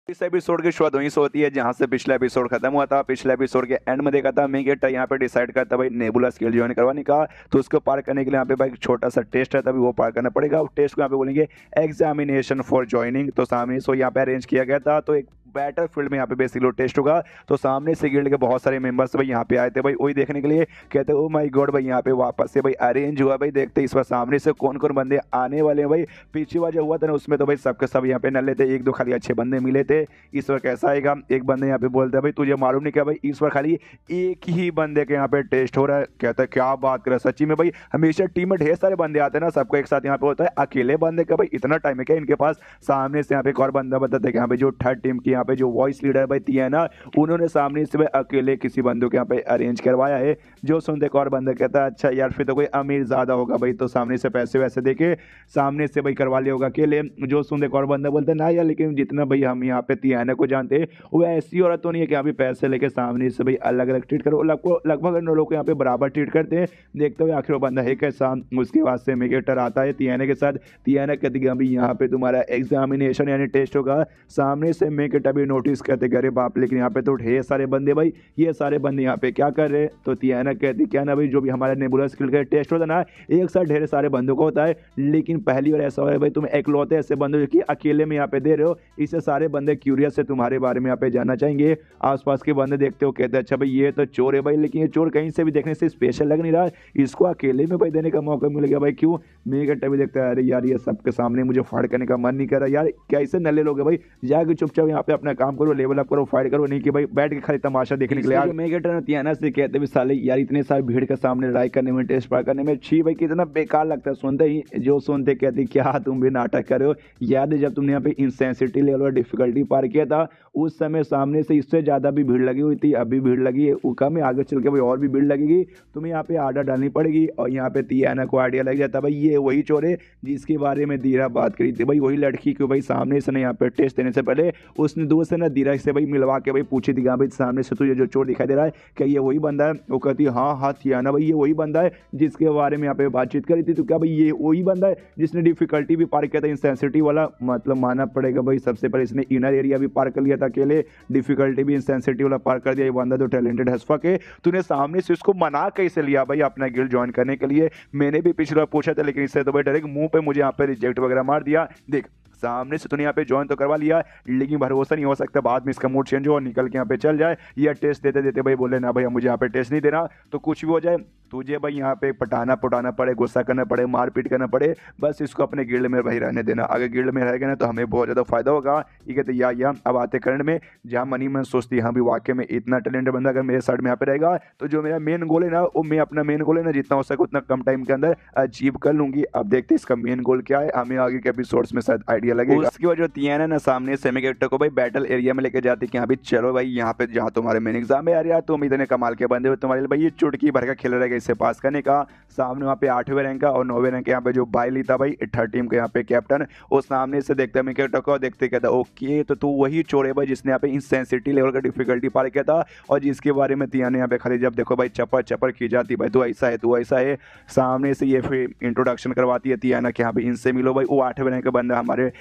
इस एपिसोड की शुरुआत वहीं से होती है जहां से पिछला एपिसोड खत्म हुआ था। पिछले एपिसोड के एंड में देखा था मेगेटर यहाँ पे डिसाइड करता भाई नेबुला स्किल ज्वाइन करवाने का, तो उसको पार करने के लिए यहाँ पे भाई एक छोटा सा टेस्ट है, तभी वो पार करना पड़ेगा। उस टेस्ट को यहाँ पे बोलेंगे एग्जामिनेशन फॉर ज्वाइनिंग। तो सामने सो यहाँ पे अरेंज किया गया था, तो एक बैटर फील्ड में यहाँ पे बेसिकली टेस्ट होगा। तो सामने से गिल्ड के बहुत सारे मेंबर्स भाई यहाँ पे आए थे भाई वही देखने के लिए। कहते ओ माय गॉड भाई यहाँ पे वापस से भाई अरेंज हुआ भाई, देखते इस बार सामने से कौन कौन बंदे आने वाले हैं भाई। पिछली बार जो हुआ था ना उसमें तो भाई सबके सब यहाँ पे नल्ले थे, एक दो खाली अच्छे बंदे मिले थे। इस बार कैसा आएगा, एक बंदे यहाँ पे बोलते हैं भाई तुझे मालूम नहीं क्या भाई इस बार खाली एक ही बंदे के यहाँ पे टेस्ट हो रहा है। कहता है क्या बात कर रहा है, सच्ची में भाई हमेशा टीम में ढेर सारे बंदे आते हैं ना, सबको एक साथ यहाँ पे होता है, अकेले बंदे का भाई इतना टाइम है क्या इनके पास। सामने से यहाँ पे एक और बंदा बताते हैं कि यहाँ पे जो थर्ड टीम की यहाँ पे जो वॉइस लीडर भाई तियाना, उन्होंने सामने से भाई अकेले किसी बंदों के यहाँ पे अरेंज करवाया है। जो सुनते एक और बंदा कहता है अच्छा यार फिर तो कोई अमीर ज्यादा होगा भाई, तो सामने से पैसे वैसे देके सामने से भाई करवा लिया होगा अकेले। जो सुनते एक और बंदा बोलता है ना यार लेकिन जितना भाई हम यहाँ पे तियाना को जानते हैं वो ऐसी औरत तो नहीं है कि यहाँ पे पैसे लेके सामने से भाई अलग अलग ट्रीट करो, लगभग लोग को यहाँ पे बराबर ट्रीट करते हैं। देखते हुए आखिर वो बंदा है कैसा। उसके बाद से मेगेटर आता है तियाना के साथ। तियाना कहती है अभी यहाँ पे तुम्हारा एग्जामिनेशन यानी टेस्ट होगा। सामने से मेगेटर भी नोटिस करते अरे बाप लेकिन यहाँ पे तो ढेर सारे बंदे भाई, ये सारे बंदे यहाँ पे क्या कर रहे हैं। तो तियाना कहती क्या ना भाई जो भी हमारा नेबुला स्किल का टेस्ट होता है ना एक साथ ढेर सारे बंदों का होता है, लेकिन पहली बार ऐसा हो रहा है भाई तुम एकलौते ऐसे बंदे जो कि अकेले में यहाँ पे दे रहे हो। इससे सारे बंदे क्यूरियस है तुम्हारे बारे में यहाँ पे जानना चाहेंगे। आसपास के बंदे देखते हो कहते हैं अच्छा भाई ये तो चोर है भाई, लेकिन ये चोर कहीं से भी देखने से स्पेशल लग नहीं रहा, इसको अकेले में भाई देने का मौका मिल गया भाई क्यों। मेगेटर भी देखता है अरे यार ये सबके सामने मुझे फाड़ करने का मन नहीं कर रहा यार, कैसे नल्ले लोग हैं भाई, जाके चुपचाप यहाँ पे अपना काम करो, लेवल अप करो, फाइट करो, नहीं कि भाई बैठ के खाली तमाशा देखने के लिए। मेगेटर तियाना से कहते भी साले यार इतने सारे भीड़ के सामने लड़ाई करने में टेस्ट पार करने में छी भाई कितना बेकार लगता है। सुनते ही जो सुनते कहते क्या तुम भी नाटक कर रहे हो, याद है जब तुमने यहाँ पे इंसेंसिटी लेवल और डिफिकल्टी पार किया था उस समय सामने से इससे ज्यादा भी भीड़ लगी हुई थी, अभी भीड़ लगी है उका में आगे चल के भाई और भी भीड़ लगेगी, तुम्हें यहाँ पे आर्डर डालनी पड़ेगी। और यहाँ पे तियाना को आइडिया लग जाता भाई ये वही चोर है जिसके बारे में दीरा बात करी थी भाई, वही लड़की को भाई सामने से ना यहाँ पे टेस्ट देने से पहले उसने दूर से ना दीरा से भाई मिलवा के भाई पूछी थी भाई सामने से तुझे जो चोर दिखाई दे रहा है क्या ये वही बंदा है। वो कहती है हाँ हाँ तियाना भाई ये वही बंदा है जिसके बारे में यहाँ पे बातचीत करी थी। तो क्या भाई ये वही बंदा है जिसने डिफिकल्टी भी पार किया था इंसेंसिटी वाला, मतलब मानना पड़ेगा भाई सबसे पहले इसने इनर एरिया भी पार कर लिया था अकेले, डिफिकल्टी भी इंसेंसिटी वाला पार कर दिया। ये बंदा तो टैलेंटेड हस्फक है, तूने सामने से उसको मना कैसे लिया भाई अपना गिल्ड ज्वाइन करने के लिए। मैंने भी पिछली बार पूछा था लेकिन इससे तो भाई डायरेक्ट मुंह पे मुझे यहाँ पे रिजेक्ट वगैरह मार दिया। देख सामने से तूने यहाँ पे ज्वाइन तो करवा लिया लेकिन भरोसा नहीं हो सकता बाद में इसका मूड चेंज हो और निकल के यहाँ पे चल जाए, या टेस्ट देते देते भाई बोले ना भाई मुझे यहाँ पे टेस्ट नहीं देना, तो कुछ भी हो जाए तुझे भाई यहाँ पे पटाना पुटाना पड़े, गुस्सा करना पड़े, मारपीट करना पड़े, बस इसको अपने गिल्ड में भाई रहने देना। अगर गिल्ड में रहेगा ना तो हमें बहुत ज़्यादा फायदा होगा। ये कहते या अब आते करंट में जहाँ मनी मैं सोचती हाँ भी वाकई में इतना टैलेंटेड बंदा अगर मेरे साइड में यहाँ पे रहेगा तो जो मेरा मेन गोल है ना वो मैं अपना मेन गोल है ना जितना हो सके उतना कम टाइम के अंदर अचीव कर लूंगी। अब देखते इसका मेन गोल क्या है, हमें आगे के एपिसोड्स में शायद आइडिया लगेगा। उसकी वजह तियाना ना सामने सेमी कैरेक्टर को भाई बैटल एरिया में लेके जाती कि हाँ भाई चलो भाई यहाँ पे जहाँ तुम्हारे मेन एग्जाम है यार तुम इतने कमाल के बंदे हो, तुम्हारे लिए भाई ये चुटकी भर का खेल रहेगा इससे पास करने का। सामने वहाँ पे 8वें रैंक का और 9वें रैंक यहाँ पे जो बाइली था भाई थर्ड टीम के यहाँ पे कैप्टन, वो सामने से देखते हैं कैरेक्टर को, देखते कहता ओके तो तू वही चोर है भाई जिसने यहाँ पे इंसेंसिटी लेवल का डिफिकल्टी पार किया था और जिसके बारे में तियाना यहाँ पे खाली जब देखो भाई चपर चपर की जाती भाई तू ऐसा है तू ऐसा है। सामने से ये फिर इंट्रोडक्शन करवाती है तियाना कि हाँ भाई इनसे मिलो भाई, वो 8वें रैंक का बंदा हमारे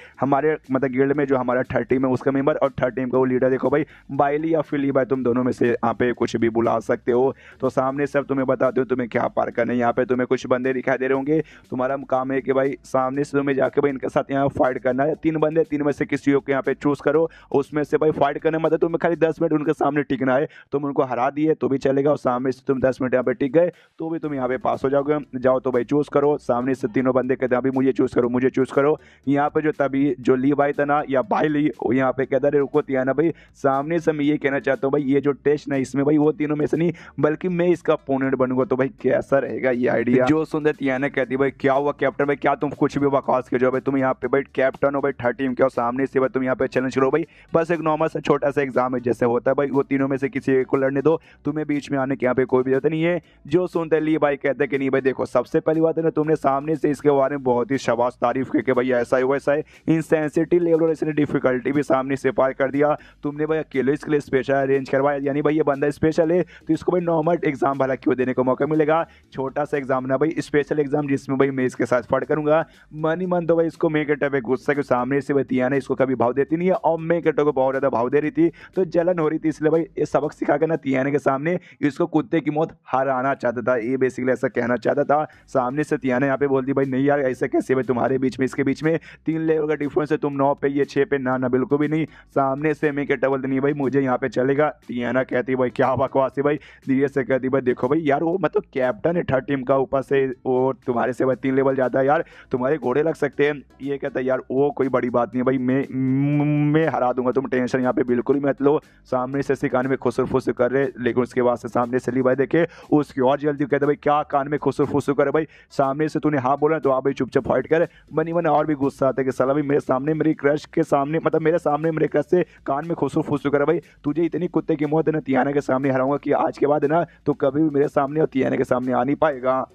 मतलब गिल्ड में जो हमारा थर्ड टीम है उसका मेंबर और थर्ड टीम का वो लीडर देखो भाई बाइली या फिली भाई तुम दोनों में से यहाँ पे कुछ भी बुला सकते हो। तो सामने सब तुम्हें बताते हो तुम्हें क्या पार करना है। यहाँ पे तुम्हें कुछ बंदे दिखाई दे रहे होंगे, तुम्हारा काम है कि भाई सामने से तुम्हें जाके भाई इनके साथ यहाँ फाइट करना है। 3 बंदे 3 में से किसी को यहाँ पे चूज करो, उसमें से भाई फाइट करने मतलब तुम्हें खाली 10 मिनट उनके सामने टिकना है। तुम उनको हरा दिए तो भी चलेगा और सामने से तुम 10 मिनट यहाँ पे टिक गए तो भी तुम यहाँ पे पास हो जाओगे। जाओ तो भाई चूज करो, सामने से तीनों बंदे कहते हैं अभी मुझे चूज करो मुझे चूज करो। यहाँ पे जो तभी जो ली भाई था ना या भाई ली यहाँ पे कहता रहे रुको तियाना भाई, सामने से मैं ये कहना चाहता हूँ भाई ये जो टेस्ट ना इसमें भाई वो तीनों में से नहीं बल्कि मैं इसका अपोनेंट बनूंगा, तो भाई कैसा रहेगा ये आइडिया। जो सुंदर तियाना कहती भाई क्या हुआ कैप्टन भाई क्या तुम कुछ भी बकवास कर जो भाई तुम यहाँ पे भाई कैप्टन हो भाई थर्ड टीम के और सामने से भाई तुम यहाँ पे चैलेंज करो भाई, बस एक नॉर्मल सा छोटा सा एग्जाम है जैसे होता है भाई वो तीनों में से किसी एक को लड़ने दो, तुम्हें बीच में आने की यहाँ पे कोई भी जरूरत नहीं है। जो सुनते ली भाई कहते कि नहीं भाई देखो सबसे पहली बात है ना तुमने सामने से इसके बारे में बहुत ही शाबाश तारीफ की कि भाई ऐसा है वैसा है, इंसेंसिटी लेवल और इसने डिफिकल्टी भी सामने से पार कर दिया। तुमने भाई अकेले इसके लिए स्पेशल अरेंज करवाया, यानी भाई ये बंदा स्पेशल है तो इसको भाई नॉर्मल एग्जाम भला क्यों देने को मौका मिलेगा। छोटा सा एग्जाम ना भाई, स्पेशल एग्जाम जिसमें भाई मैं इसके साथ फट करूंगा। मन ही मन तो भाई इसको मैं कटा पे गुस्सा के सामने से बतिया ना इसको कभी भाव देती नहीं है और मैं कटो को बहुत ज्यादा भाव दे रही थी तो जलन हो रही थी, इसलिए भाई ये सबक सिखा कर ना तियाने के सामने इसको कुत्ते की मौत हराना चाहता था। ये बेसिकली ऐसा कहना चाहता था। सामने से तियाने यहाँ पे बोलती भाई नहीं यार ऐसे कैसे भाई तुम्हारे बीच में इसके बीच में 3 लेवल का डिफरेंस है, तुम 9 पे ये 6 पे। ना ना बिल्कुल भी नहीं। सामने से मैं कहता बोलती नहीं भाई मुझे यहाँ पे चलेगा। तियाना कहती भाई क्या बकवास है भाई। धीरे से कहती भाई देखो भाई यार वो मतलब कैप्टन है थर्ड टीम का, ऊपर से वो तुम्हारे से भाई 3 लेवल ज्यादा है यार, तुम्हारे घोड़े लग सकते हैं। ये कहता है यार वो कोई बड़ी बात नहीं है भाई, मैं हरा दूंगा, तुम टेंशन यहाँ पे बिल्कुल ही मत लो। सामने से इसी कान में खुसर फुसर कर रहे, लेकिन उसके बाद से सामने से ली भाई देखे उसकी और जल्दी कहते भाई क्या कान में खुसर फुसर करे भाई, सामने से तूने हाँ बोला तो आप भाई चुपचाप फाइट कर। बनी मन और भी गुस्सा आता है कि साला भाई मेरे सामने मेरी क्रश के सामने मतलब मेरे सामने मेरे क्रश से कान में खुसर फुसर करे भाई, तुझे इतनी कुत्ते की मौत है ना तियाना के सामने हराऊंगा कि आज के बाद है ना तो कभी भी मेरे सामने और तियाना के सामने आ नहीं पाएगा।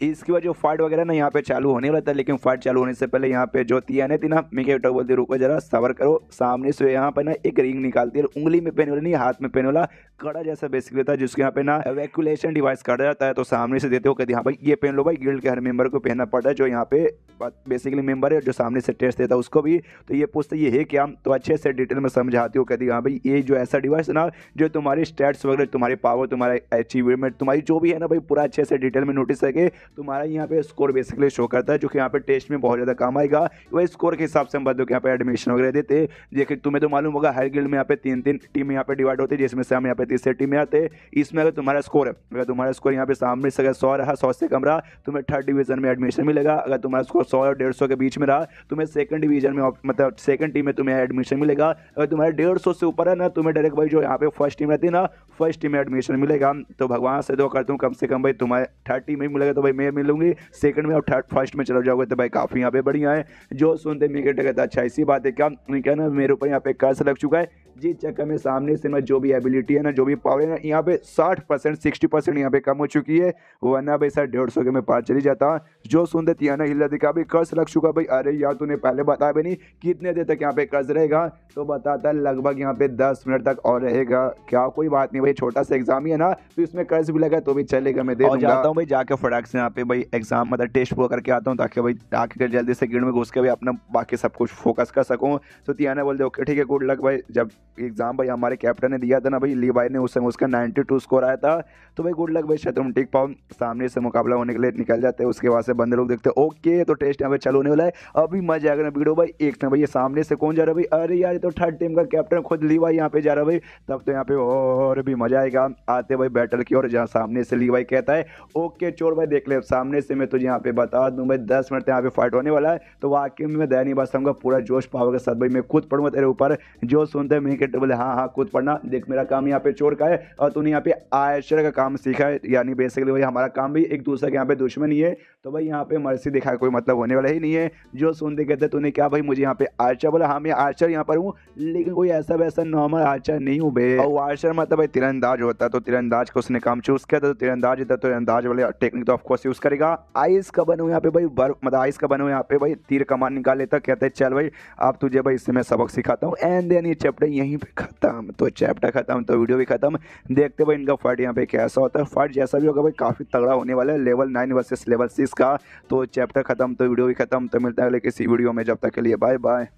इसके बाद जो फाइट वगैरह ना यहाँ पे चालू होने वाला था, लेकिन फाइट चालू होने से पहले यहाँ पे जो तियाने थी ना मैं क्या बोलती रुको जरा सबर करो। सामने से यहाँ पे ना एक रिंग निकालती है, उंगली में पहने वाला नहीं हाथ में पहने वाला कड़ा जैसा बेसिकली था जिसके यहाँ पे ना एवैक्यूलेशन डिवाइस काटा जाता है। तो सामने से देते हो कहते हाँ भाई ये पहन लो भाई, गिल्ड के हर मेंबर को पहनना पड़ता है जो यहाँ पे बेसिकली मेंबर है जो सामने से टेस्ट देता है उसको भी। तो ये पूछते ये है क्या, तो अच्छे से डिटेल में समझाती हो कहती हाँ भाई ये जो ऐसा डिवाइस है ना जो तुम्हारी स्टैट्स वगैरह तुम्हारी पावर तुम्हारा अचीवमेंट तुम्हारी जो भी है ना भाई पूरा अच्छे से डिटेल में नोटिस करके तुम्हारा यहाँ पे स्कोर बेसिकली शो करता है, जो कि यहाँ पे टेस्ट में बहुत ज़्यादा काम आएगा। वही स्कोर के हिसाब से हम बंदों के यहाँ पे एडमिशन वगैरह देते हैं। देखिए तुम्हें तो मालूम होगा हर गिल्ड में यहाँ पे 3-3 टीम यहाँ पे डिवाइड होती है, जिसमें से हम यहाँ पे तीसरे टीम में आते हैं। इसमें अगर तुम्हारा स्कोर है, अगर तुम्हारा स्कोर यहाँ पे सामने से अगर 100 रहा 100 से कम रहा तुम्हें थर्ड डिवीजन में एडमिशन मिलेगा। अगर तुम्हारा स्कोर 100 और 150 के बीच में रहा तुम्हें सेकंड डिवीजन में मतलब सेकंड टीम में तुम्हें एडमिशन मिलेगा। अगर तुम्हारा 150 से ऊपर है ना तुम्हें डायरेक्ट भाई जो यहाँ पे फर्स्ट टीम रहती है ना फर्स्ट टीम में एडमिशन मिलेगा। तो भगवान से दो करता हूँ कम से कम भाई तुम्हारे थर्ड टीम में मिलेगा तो भाई मैं मिलूंगी सेकंड में और थर्ड फर्स्ट में चला जाओगे तो भाई काफ़ी यहाँ पे बढ़िया है। जो सुनते मैं कहता अच्छा ऐसी बात है क्या ना मेरे ऊपर यहाँ पे कर्ज लग चुका है जिस चक्कर में सामने से मैं जो भी एबिलिटी है ना जो भी पावर है ना यहाँ पे 60% 60% यहाँ पे कम हो चुकी है, वरना भाई सर 150 के में पार चली जाता। जो सुनते तियाना हिला दिखा भी कर्ज लग चुका भाई। अरे यार तूने पहले बताया भी नहीं कितने देर तक यहाँ पे कर्ज रहेगा, तो बताता लगभग यहाँ पे 10 मिनट तक और रहेगा। क्या कोई बात नहीं भाई छोटा सा एग्जाम ही है ना तो इसमें कर्ज भी लगा तो भी चलेगा, मैं दे जाता हूँ भाई जाके फटाक से यहाँ पे भाई एग्जाम मतलब टेस्ट पूरा करके आता हूँ ताकि भाई आके जल्दी से गिल्ड में घुस के भाई अपना बाकी सब कुछ फोकस कर सकूँ। तो तियाना बोलते ओके ठीक है गुड लक भाई। जब एग्जाम भाई हमारे कैप्टन ने दिया था ना भाई ली भाई ने उस समय उसका 92 स्कोर आया था, तो भाई गुड लक भाई शायद तुम टिक पाओ। सामने से मुकाबला होने के लिए निकल जाते हैं। उसके बाद से बंदे लोग देखते हैं ओके तो टेस्ट यहाँ पे चालू होने वाला है, अभी मजा आएगा ना वीडियो भाई। एक ना भाई ये सामने से कौन जा रहा है भाई, अरे यार ये तो थर्ड टीम का कैप्टन खुद ली भाई यहाँ पे जा रहा है भाई, तब तो यहाँ पे और भी मजा आएगा। आते भाई बैटल की और जहाँ सामने से ली भाई कहता है ओके चोर भाई देख ले सामने से मैं तुझे यहाँ पे बता दूं भाई 10 मिनट यहाँ पे फाइट होने वाला है। तो वाकई में मैं दया नहीं बसाऊंगा पूरा जोश पावर के साथ भाई मैं खुद पढ़ूंगा तेरे ऊपर। जो सुनते हैं मैं कहते बोले हाँ हाँ खुद पढ़ना, देख मेरा काम यहाँ पे चोर का है और तूने यहाँ पे आयशर का काम सीखा है, यानी बेसिकली भाई हमारा काम भी एक दूसरे के यहाँ पे दुश्मनी है, तो भाई यहाँ पे मर्सी दिखा कोई मतलब होने वाला ही नहीं है। जो सुनते कहते तूने क्या भाई मुझे यहाँ पे आर्चर बोला, हाँ मैं आर्चर यहाँ पर हूँ लेकिन कोई ऐसा वैसा नॉर्मल आर्चर नहीं हूँ बे। और आर्चर मतलब भाई तीरंदाज होता है, तो तीरंदाज को उसने काम चूज किया था तो तीरंदाज था, तो तीरंदाज वाले टेक्निक तो ऑफकोर्स यूज करेगा। आइस का बनो यहाँ पे भाई बर्फ मतलब आइस का बनो यहाँ पे भाई तीर कमान निकाल लेता, कहते चल भाई अब तुझे भाई इससे मैं सबक सिखाता हूँ। एंड देन ये चैप्टर यहीं पे खत्म। तो चैप्टर खत्म तो वीडियो भी खत्म। देखते भाई इनका फाइट यहाँ पे कैसा होता है। फाइट जैसा भी होगा भाई काफी तगड़ा होने वाला है, लेवल 9 वर्सेस लेवल 6 का। तो चैप्टर खत्म तो वीडियो भी खत्म। तो मिलता है अगले किसी वीडियो में, जब तक के लिए बाय बाय।